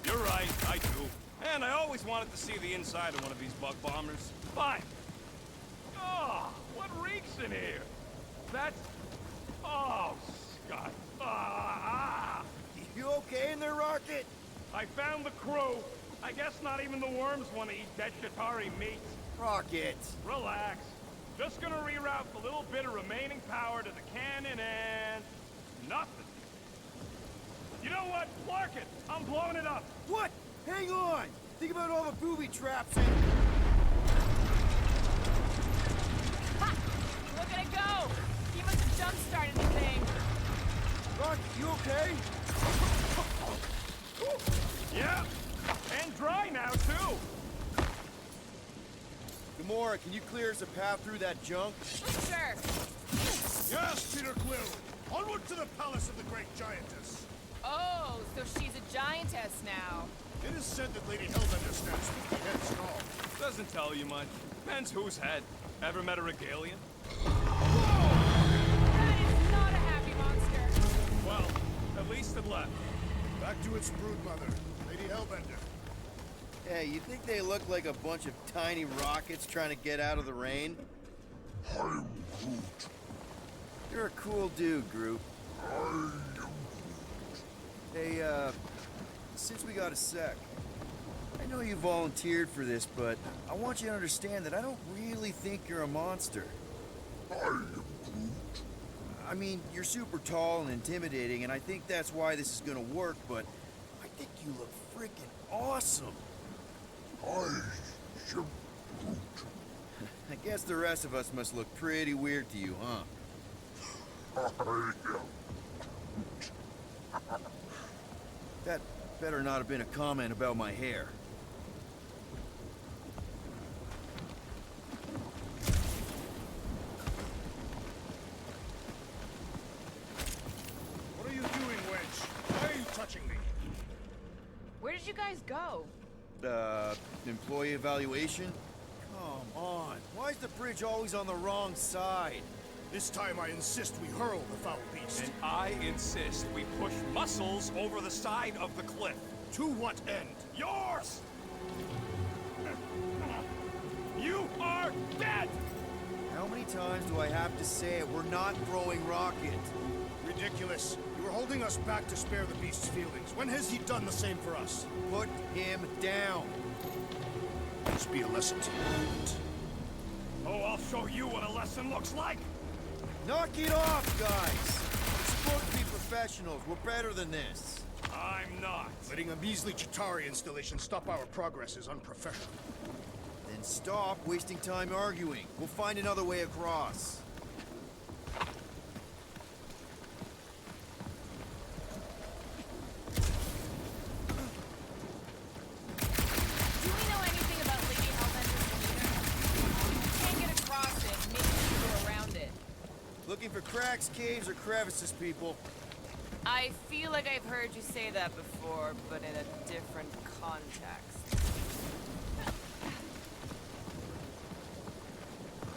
You're right, I do. And I always wanted to see the inside of one of these bug bombers. Fine. Oh, what reeks in here? That's... Oh, Scott. You okay in there, Rocket? I found the crew. I guess not even the worms want to eat dead Chitauri meat. Rocket. Relax. Just gonna reroute the little bit of remaining power to the cannon and... nothing. You know what? Clark it! I'm blowing it up! What? Hang on! Think about all the booby traps and... Ha! Look at it go! He must have jump-started the thing. Rocket, you okay? Yeah! And dry now, too! Gamora, can you clear us a path through that junk? Sure. Yes, Peter Quill! Onward to the palace of the great giantess! Oh, so she's a giantess now. It is said that Lady Hellbender stands 50 heads tall. Doesn't tell you much. Depends whose head. Ever met a regalian? That is not a happy monster. Well, at least it left. Back to its broodmother, Lady Hellbender. Hey, you think they look like a bunch of tiny rockets trying to get out of the rain? I'm Groot. You're a cool dude, Groot. I am Groot. Hey, since we got a sec, I know you volunteered for this, but I want you to understand that I don't really think you're a monster. I am Groot. I mean, you're super tall and intimidating, and I think that's why this is gonna work, but I think you look freaking awesome. I am Groot. I guess the rest of us must look pretty weird to you, huh? I am Groot. That better not have been a comment about my hair. What are you doing, Wedge? Why are you touching me? Where did you guys go? Employee evaluation? Come on, why is the bridge always on the wrong side? This time I insist we hurl the foul beast. And I insist we push muscles over the side of the cliff. To what end? Yours! You are dead! How many times do I have to say it? We're not throwing Rocket. Ridiculous. You were holding us back to spare the beast's feelings. When has he done the same for us? Put him down. This be a lesson to you. Oh, I'll show you what a lesson looks like! Knock it off, guys! We're supposed to be professionals. We're better than this. I'm not. Letting a measly Chitauri installation stop our progress is unprofessional. Then stop wasting time arguing. We'll find another way across. Do we know anything about Lady Hellbender's demeanor? If we can't get across it, maybe we can go around it. Looking for cracks, caves, or crevices, people. I feel like I've heard you say that before, but in a different context.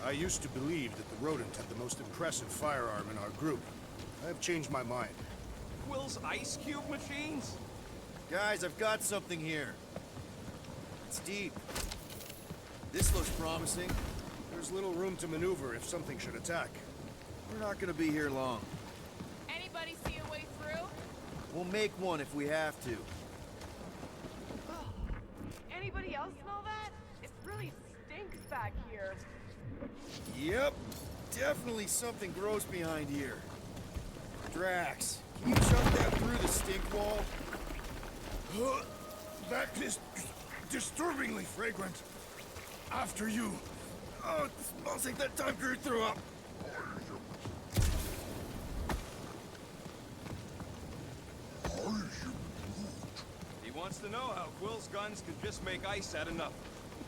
I used to believe that the rodent had the most impressive firearm in our group. I have changed my mind. Quill's ice cube machines? Guys, I've got something here. It's deep. This looks promising. There's little room to maneuver if something should attack. We're not gonna be here long. Anybody see a way through? We'll make one if we have to. Anybody else smell that? It really stinks back here. Yep, definitely something gross behind here. Drax, can you shut that through the stink wall? That is disturbingly fragrant. After you. Oh, it smells like that time Drew threw up. He wants to know how Quill's guns could just make ice out of nothing.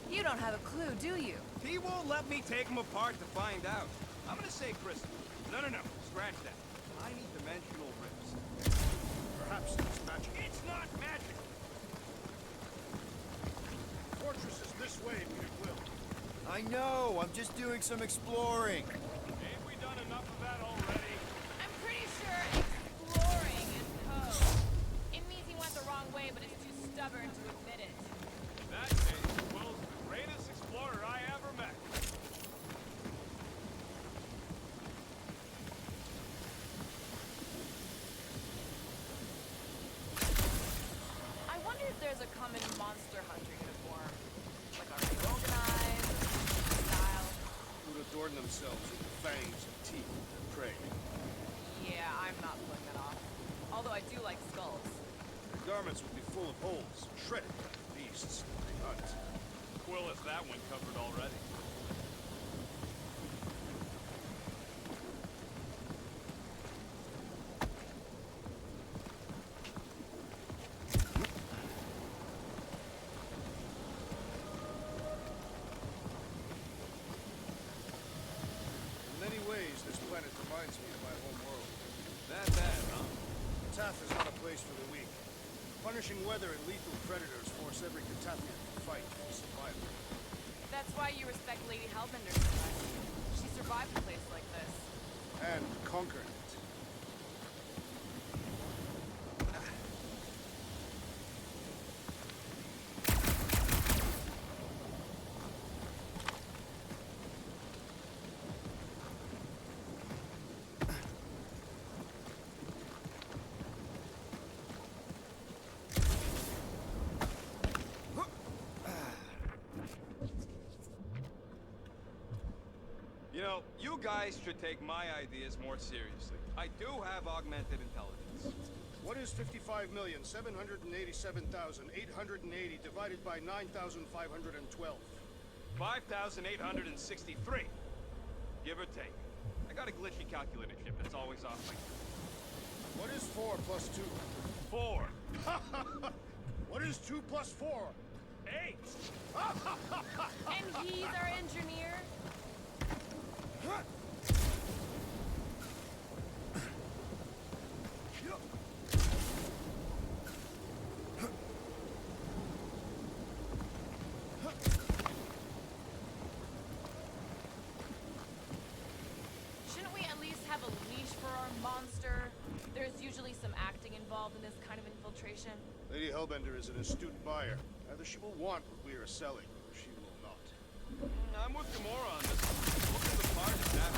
You don't have a clue, do you? He won't let me take him apart to find out. I'm gonna say crystal. No, scratch that. Tiny dimensional rips. Perhaps it's magic. It's not magic! Fortress is this way, Peter Quill. I know, I'm just doing some exploring. Ain't we done enough of that already? I'm pretty sure exploring is code. It means he went the wrong way, but is too stubborn to admit it. In that case, Quill's the greatest explorer I ever met. I wonder if there's a common monster hunter uniform. Like already organized, style. Who'd adorn themselves with the fangs and teeth of their prey. Yeah, I'm not putting it off. Although I do like skulls. Their garments would be full of holes, shredded like the beasts that they hunt. Quill has that one covered already. In many ways, this planet reminds me of my home world. That bad, huh? Taff is not a place for the weak. Punishing weather and lethal predators force every Cataphian to fight for survival. That's why you respect Lady Hellbender so much. She survived a place like this. And conquered it. You know, you guys should take my ideas more seriously. I do have augmented intelligence. What is 55,787,880 divided by 9,512? 5,863. Give or take. I got a glitchy calculator chip that's always off my... What is 4 plus 2? 4. What is 2 plus 4? 8. And he's our engineer? Shouldn't we at least have a leash for our monster? There's usually some acting involved in this kind of infiltration. Lady Hellbender is an astute buyer. Either she will want what we are selling, or she will not. I'm with Gamora on this. Look at the part of that.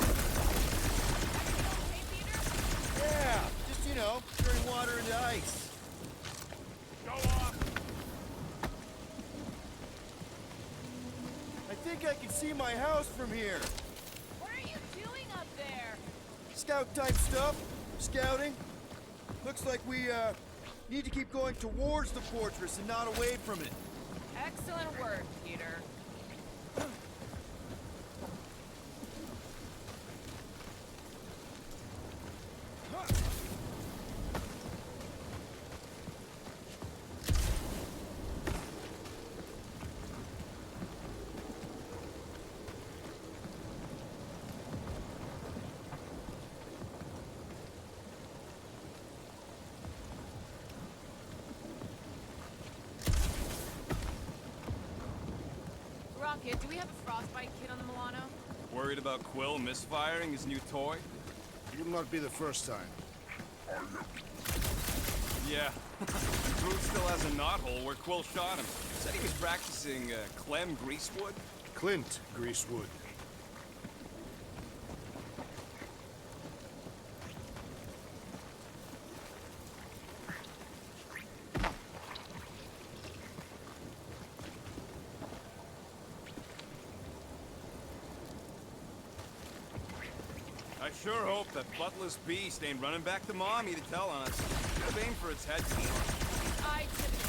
Hey, Peter? Yeah, just, turning water into ice. Go off! I think I can see my house from here. What are you doing up there? Scout type stuff. Scouting. Looks like we, need to keep going towards the fortress and not away from it. Excellent work, Peter. Rocket, do we have a frostbite kit on the Milano? Worried about Quill misfiring his new toy? It will not be the first time. Yeah. Groot still has a knothole where Quill shot him. Said he was practicing Clem Greasewood. Clint Greasewood. sure hope that buttless beast ain't running back to Mommy to tell on us. Should aim for its head. I couldn't think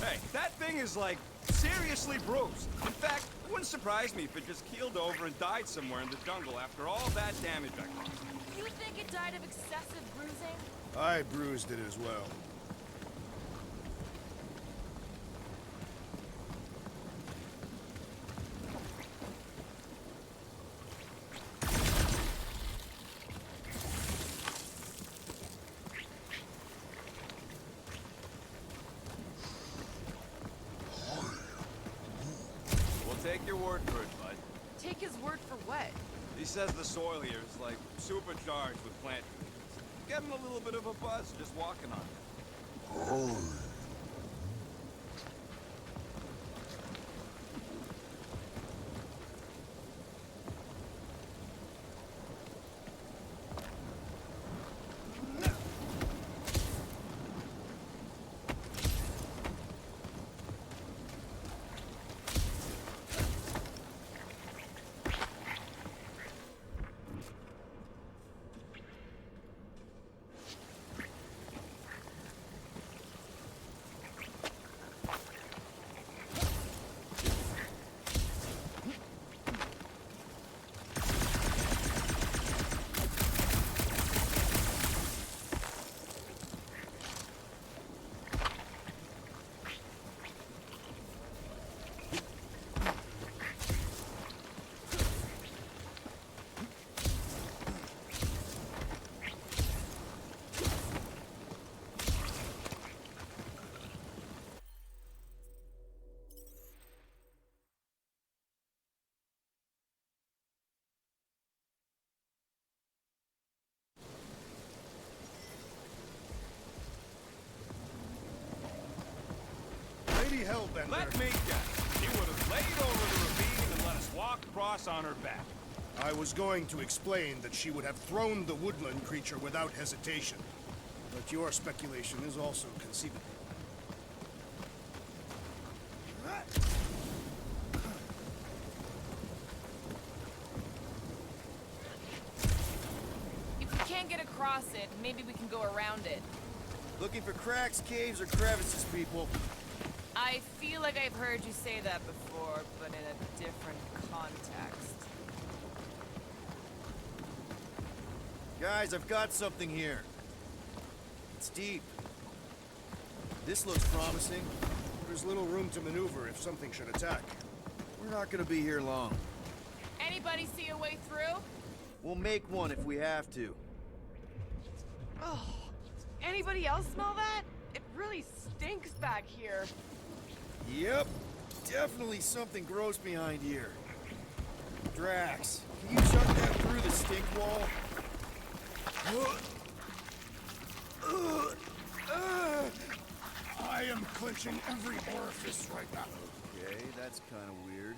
Hey, that thing is like seriously bruised. In fact, it wouldn't surprise me if it just keeled over and died somewhere in the jungle after all that damage I caused. You think it died of excessive bruising? I bruised it as well. Take your word for it, bud. Take his word for what? He says the soil here is like supercharged with plant nutrients. Get him a little bit of a buzz just walking on it. Lady Hellbender. Let me guess. She would have laid over the ravine and let us walk across on her back. I was going to explain that she would have thrown the woodland creature without hesitation. But your speculation is also conceivable. If we can't get across it, maybe we can go around it. Looking for cracks, caves, or crevices, people. I feel like I've heard you say that before, but in a different context. Guys, I've got something here. It's deep. This looks promising. There's little room to maneuver if something should attack. We're not gonna be here long. Anybody see a way through? We'll make one if we have to. Oh, anybody else smell that? It really stinks back here. Yep. Definitely something gross behind here. Drax, can you shut that through the stink wall? I am clenching every orifice right now. Okay, that's kind of weird.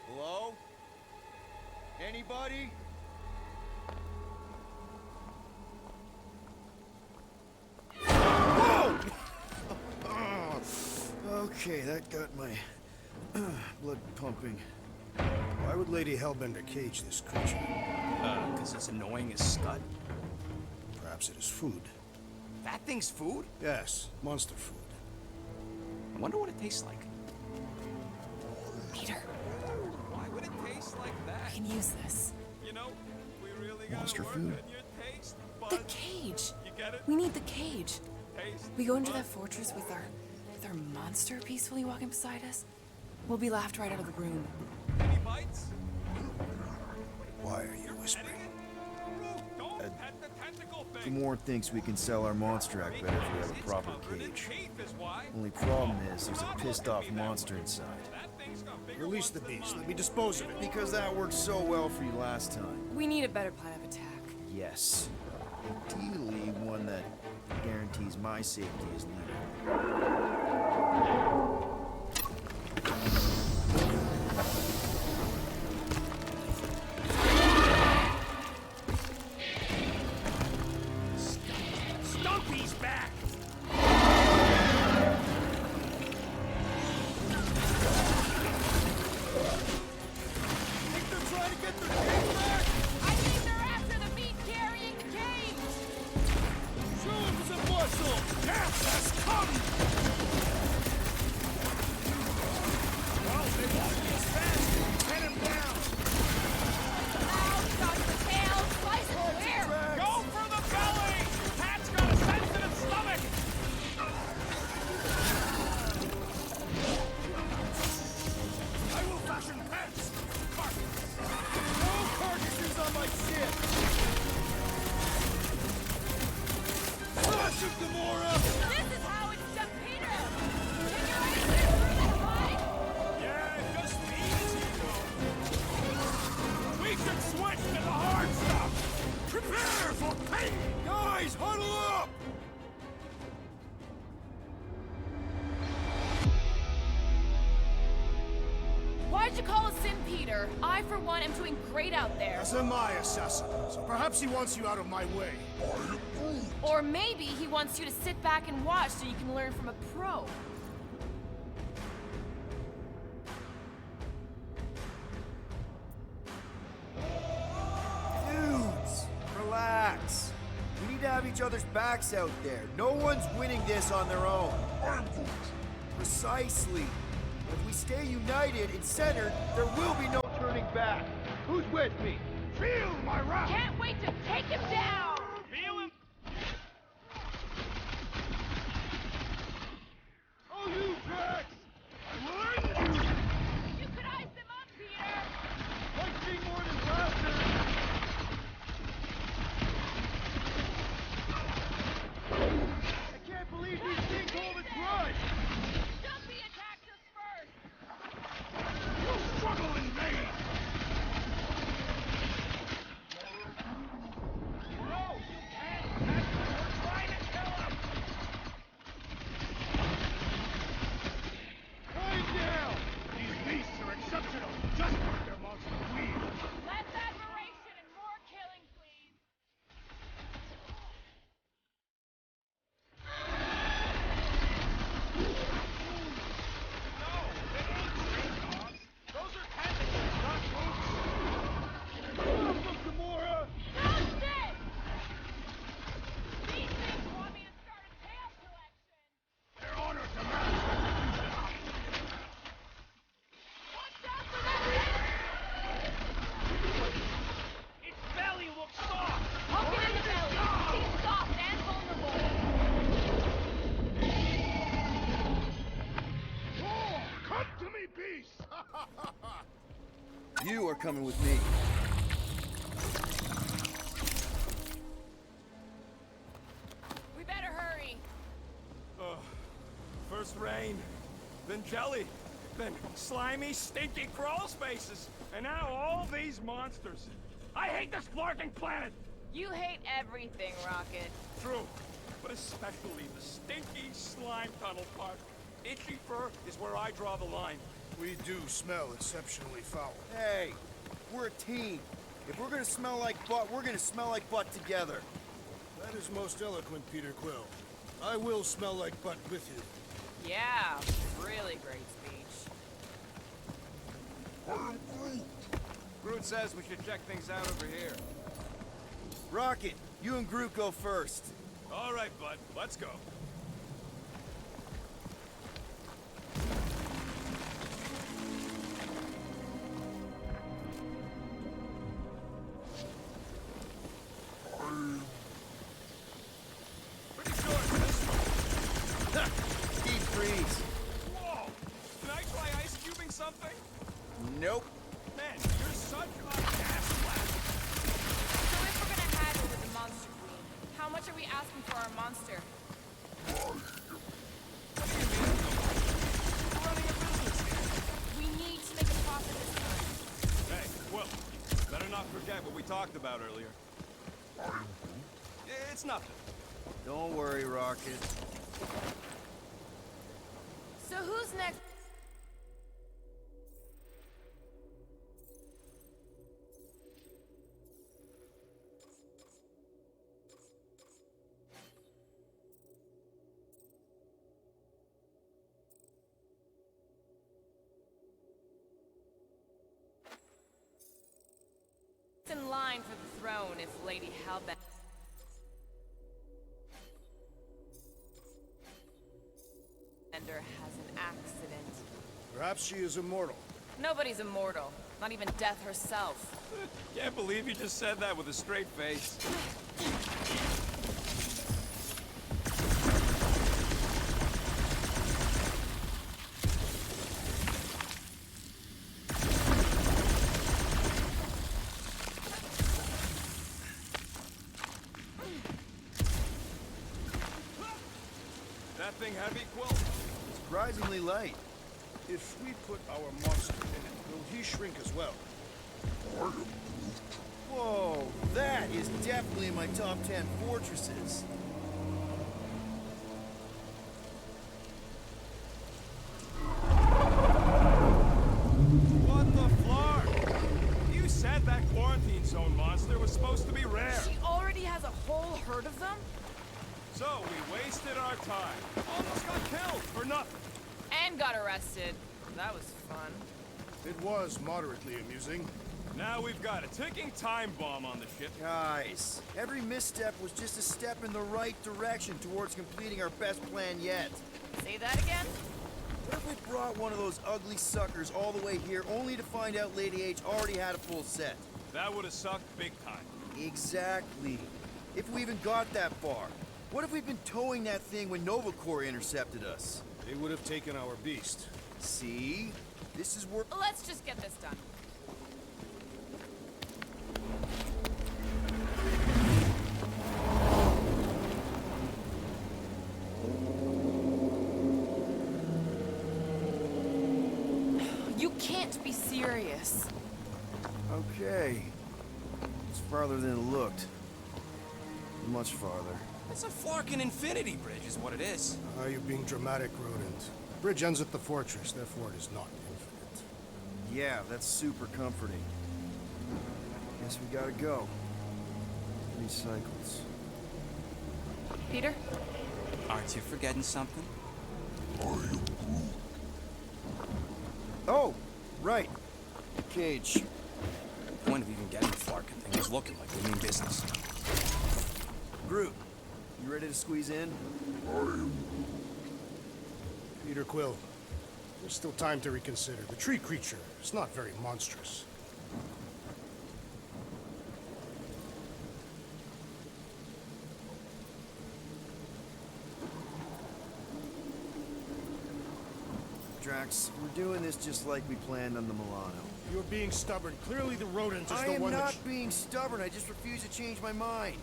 Hello? Anybody? Whoa! Okay, that got my blood pumping. Why would Lady Hellbender cage this creature? Because it's annoying as scud. Perhaps it is food. That thing's food? Yes, monster food. I wonder what it tastes like. Peter, Why would it taste like that? we can use this. You know, we really gotta Monster work food? on your taste, The bud. cage. You get it? We need the cage. Taste. We go into bud. that fortress with our monster peacefully walking beside us. We'll be laughed right out of the room. Any bites? Why are you whispering? Don't pet the tentacle The thing. more thinks we can sell our monster act better if we have a proper cage. Only problem is there's a pissed off monster inside. Release the beast. Let me dispose of it. Because that worked so well for you last time. We need a better plan of attack. Yes. Ideally, one that guarantees my safety as leader. Stumpy's back! Think they're trying to get the cage Death has come! Well, they won't be as fast. Pin him down! Ow, dodge the tail! Slice the hair! Go for the belly! Cat's got a sensitive stomach! I will fashion pants! No carcasses on my ship! Flash of Gamora! This is how it's done, Peter! Can you raise it through that line? Yeah, just easy, though. We should switch to the hard stuff! Prepare for pain! Guys, huddle up! Why'd you call us in, Peter? I, for one, am doing great out there. As am I, assassin. So perhaps he wants you out of my way. Or maybe he wants you to sit back and watch so you can learn from a pro. Dudes, relax. We need to have each other's backs out there. No one's winning this on their own. Precisely. If we stay united and centered, there will be no turning back. Who's with me? Feel my wrath! Can't wait to take him down! Feel him? Oh, you Drax! I will end you! You could ice him up, Peter! Like being more than laughter! I can't believe these things hold a grudge! Stumpy attacked us first! You struggle in vain! No, you can't! We're trying to kill him! Quiet down! These beasts are exceptional, just like their monster queen. Less admiration and more killing, please! No, they ain't trained dogs. Those are tentacles, not boots. Enough of Gamora! That's it! These things want me to start a tail collection! They're honored to match. Watch out for that thing! Its belly looks soft. Poke it in the belly! He's soft and vulnerable! Oh, come to me, beast! You are coming with me. We better hurry! First rain, then jelly, then slimy, stinky crawl spaces, and now all these monsters. I hate this blarking planet! You hate everything, Rocket. True, but especially the stinky slime tunnel part. Itchy fur is where I draw the line. We do smell exceptionally foul. Hey, we're a team. If we're gonna smell like butt, we're gonna smell like butt together. That is most eloquent, Peter Quill. I will smell like butt with you. Yeah, really great speech. Groot says we should check things out over here. Rocket, you and Groot go first. All right, bud, let's go. Pretty short for this one. Deep freeze. Whoa! Can I try ice cubing something? Nope. Man, you're such a gas blast. So if we're gonna haggle with the monster queen, how much are we asking for our monster? What do you mean? We're running a business here. We need to make a profit this time. Hey, well, better not forget what we talked about earlier. It's nothing. Don't worry, Rocket. So who's next? In line for the throne if Lady Hellbent. Hellbender has an accident. Perhaps she is immortal. Nobody's immortal. Not even death herself. Can't believe you just said that with a straight face. That thing heavy, Quill? Surprisingly light. If we put our monster in it, will he shrink as well? Whoa, that is definitely in my top 10 fortresses. What the flark? You said that quarantine zone monster was supposed to be rare. She already has a whole herd of them? So we wasted our time. Almost got killed for nothing. And got arrested. That was fun. It was moderately amusing. Now we've got a ticking time bomb on the ship. Guys, every misstep was just a step in the right direction towards completing our best plan yet. Say that again? What if we brought one of those ugly suckers all the way here only to find out Lady H already had a full set? That would have sucked big time. Exactly. If we even got that far. What if we'd been towing that thing when Nova Corps intercepted us? They would have taken our beast. See? This is where... Let's just get this done. You can't be serious. Okay. It's farther than it looked. Much farther. It's a flarkin' infinity bridge is what it is. Are you being dramatic, Rodent? The bridge ends at the fortress, therefore it is not infinite. Yeah, that's super comforting. Guess we gotta go. 3 cycles. Peter? Aren't you forgetting something? Oh, right. Cage. The point of even getting the flarkin' thing was looking like we mean business. Groot, you ready to squeeze in? Peter Quill, there's still time to reconsider. The tree creature is not very monstrous. Drax, we're doing this just like we planned on the Milano. You're being stubborn. Clearly the rodent is I the am one not that... being stubborn, I just refuse to change my mind.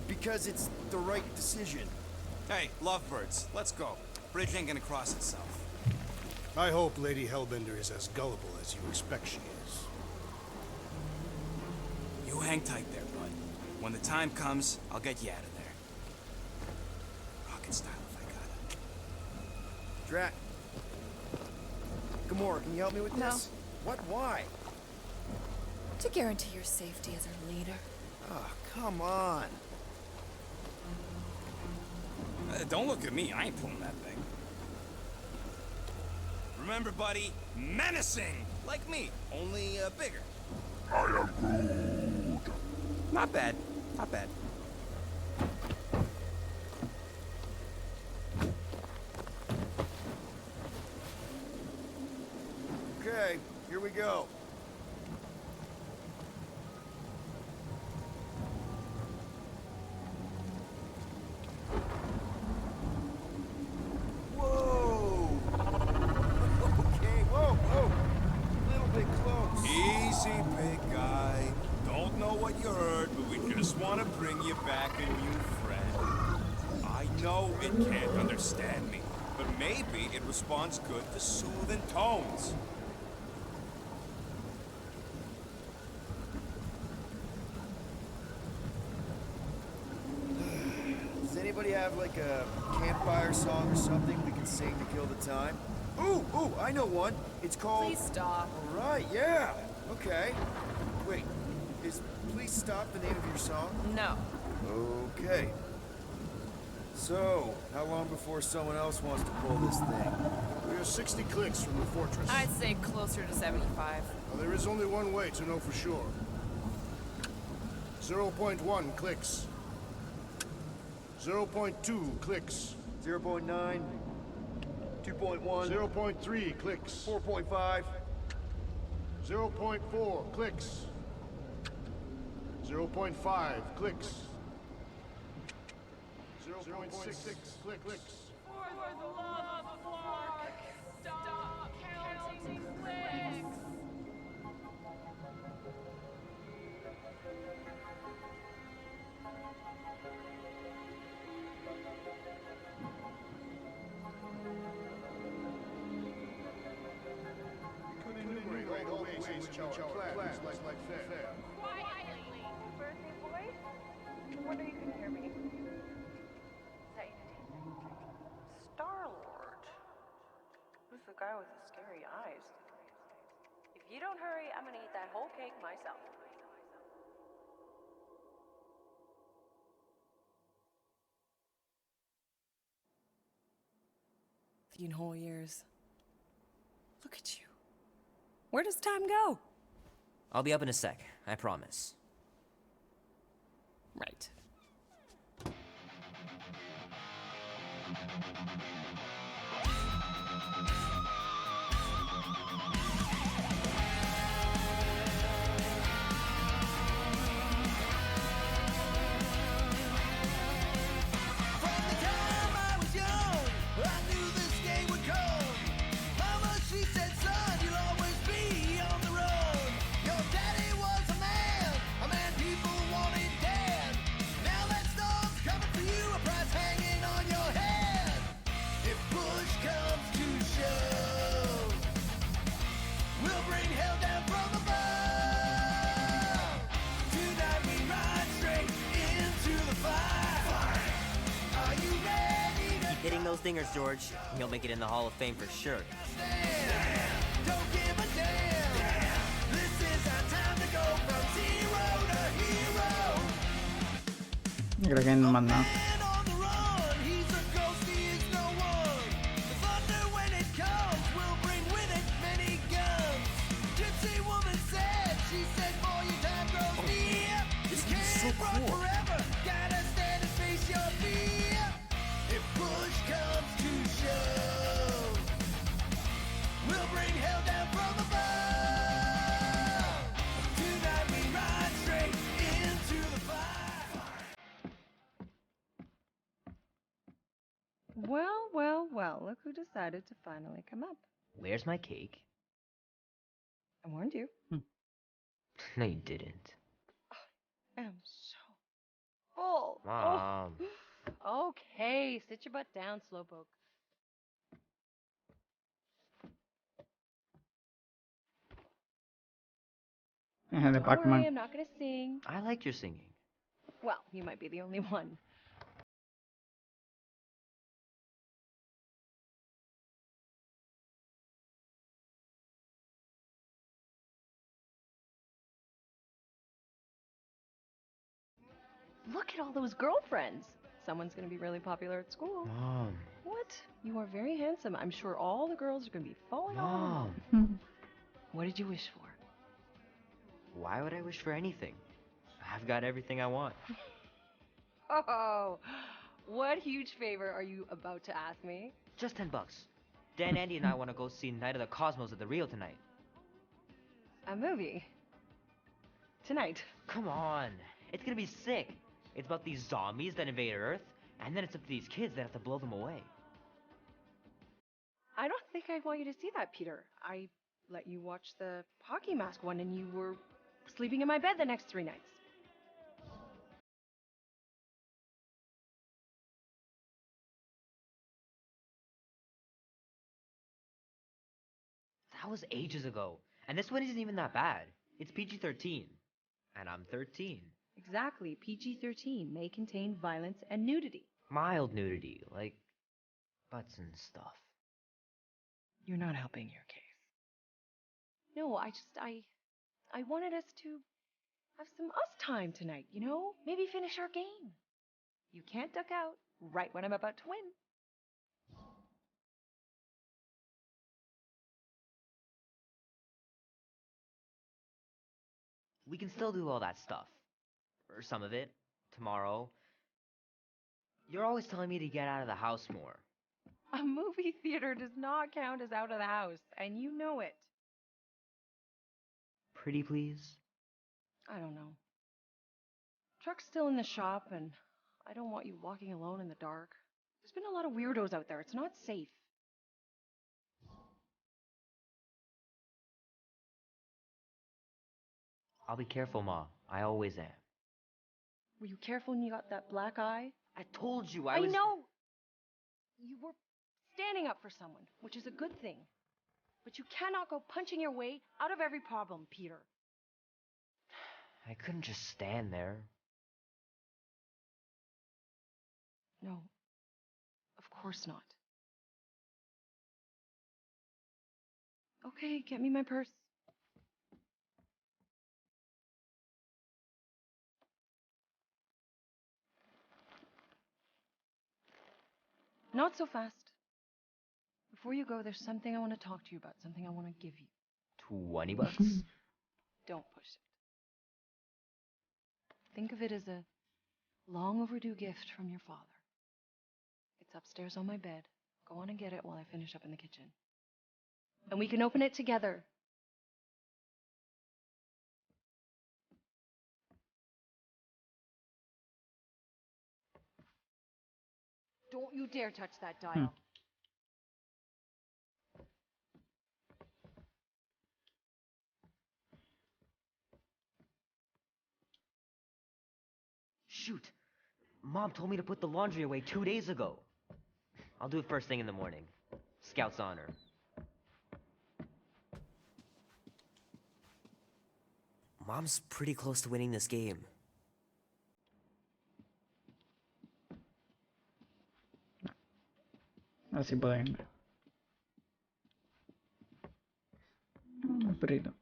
Because it's the right decision. Hey, lovebirds, let's go. Bridge ain't gonna cross itself. I hope Lady Hellbender is as gullible as you expect she is. You hang tight there, bud. When the time comes, I'll get you out of there. Rocket style if I got it. Drax. Gamora, can you help me with No. this? What? Why? To guarantee your safety as our leader. Oh, come on. Don't look at me, I ain't pulling that thing. Remember, buddy, menacing! Like me, only bigger. I am Groot. Not bad, not bad. Okay, here we go. Whoa! Okay, whoa, whoa! A little bit close. Easy, big guy. Don't know what you heard, but we just want to bring you back a new friend. I know it can't understand me, but maybe it responds good to soothing tones. Does anybody have like a campfire song or something we can sing to kill the time? Ooh, I know one. It's called... Please stop. All right, yeah. Okay. Wait, is Please Stop the name of your song? No. Okay. So, how long before someone else wants to pull this thing? We are 60 clicks from the fortress. I'd say closer to 75. Well, there is only one way to know for sure. 0.1 clicks. 0.2 clicks. 0.9. 2.1. 0.3 clicks. 4.5. 0.4 clicks. 0.5 clicks. 0.6 clicks. For the love of Mark, stop counting clicks. Could enumerate all the ways in which our clans like fair. Quietly. Birthday boy? No wonder you couldn't hear me. Is that you, Star-Lord? Who's the guy with the scary eyes? If you don't hurry, I'm gonna eat that whole cake myself. Whole years. Look at you. Where does time go? I'll be up in a sec, I promise. Right. Hitting those dingers, George. He'll make it in the Hall of Fame for sure. Creo que no más nada. Well, look who decided to finally come up. Where's my cake? I warned you. No, you didn't. I am so full. Mom. Oh. Okay, sit your butt down, slowpoke. Don't worry, I'm not gonna sing. I like your singing. Well, you might be the only one. Look at all those girlfriends. Someone's gonna be really popular at school. Mom. What? You are very handsome. I'm sure all the girls are gonna be falling Mom. off. What did you wish for? Why would I wish for anything? I've got everything I want. Oh, what huge favor are you about to ask me? Just $10. Dan, Andy, and I want to go see Night of the Cosmos at the Rio tonight. A movie? Tonight? Come on. It's gonna be sick. It's about these zombies that invade Earth, and then it's up to these kids that have to blow them away. I don't think I want you to see that, Peter. I let you watch the hockey mask one and you were sleeping in my bed the next 3 nights. That was ages ago. And this one isn't even that bad. It's PG-13. And I'm 13. Exactly. PG-13 may contain violence and nudity. Mild nudity, like butts and stuff. You're not helping your case. No, I wanted us to have some us time tonight, you know? Maybe finish our game. You can't duck out right when I'm about to win. We can still do all that stuff. Or some of it. Tomorrow. You're always telling me to get out of the house more. A movie theater does not count as out of the house, and you know it. Pretty please? I don't know. Truck's still in the shop, and I don't want you walking alone in the dark. There's been a lot of weirdos out there. It's not safe. I'll be careful, Ma. I always am. Were you careful when you got that black eye? I told you I was... know! You were standing up for someone, which is a good thing. But you cannot go punching your way out of every problem, Peter. I couldn't just stand there. No. Of course not. Okay, get me my purse. Not so fast. Before you go, there's something I want to talk to you about, something I want to give you. 20 bucks? Don't push it. Think of it as a long overdue gift from your father. It's upstairs on my bed. Go on and get it while I finish up in the kitchen. And we can open it together. Don't you dare touch that dial. Shoot. Mom told me to put the laundry away 2 days ago. I'll do it first thing in the morning. Scout's honor. Mom's pretty close to winning this game. Así pueden ver. Perrito.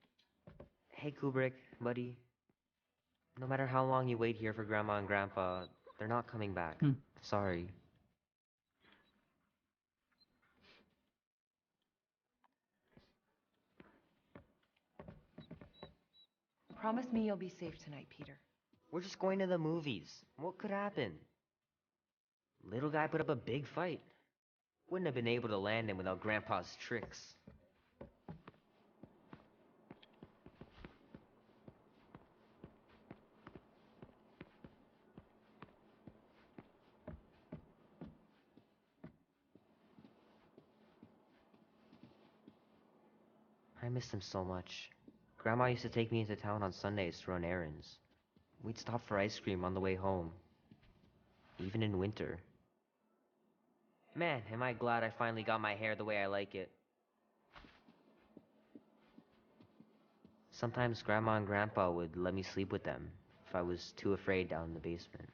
Hey, Kubrick, buddy. No matter how long you wait here for Grandma and Grandpa, they're not coming back. Sorry. Promise me you'll be safe tonight, Peter. We're just going to the movies. What could happen? Little guy put up a big fight. Wouldn't have been able to land him without Grandpa's tricks. I miss him so much. Grandma used to take me into town on Sundays to run errands. We'd stop for ice cream on the way home. Even in winter. Man, am I glad I finally got my hair the way I like it. Sometimes Grandma and Grandpa would let me sleep with them if I was too afraid down in the basement.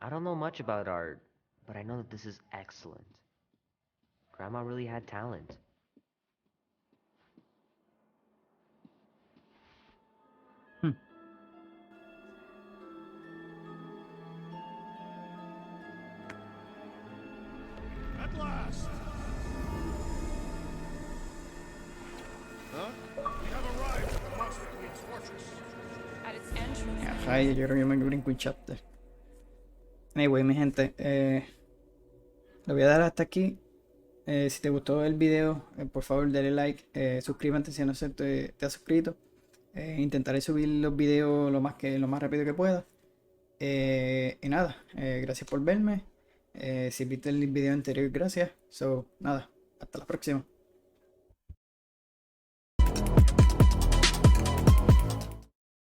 I don't know much about art, but I know that this is excellent. Grandma really had talent. At last! Huh? We have arrived at the Monster Queen's fortress. At its entrance. Ajá, yo creo que yo me brinco un chapter. Anyway, mi gente, lo voy a dar hasta aquí. Si te gustó el video, por favor dale like, suscríbete si no te has suscrito. Intentaré subir los videos lo más rápido que pueda. Y nada, gracias por verme. Si viste el video anterior, gracias. Nada, hasta la próxima.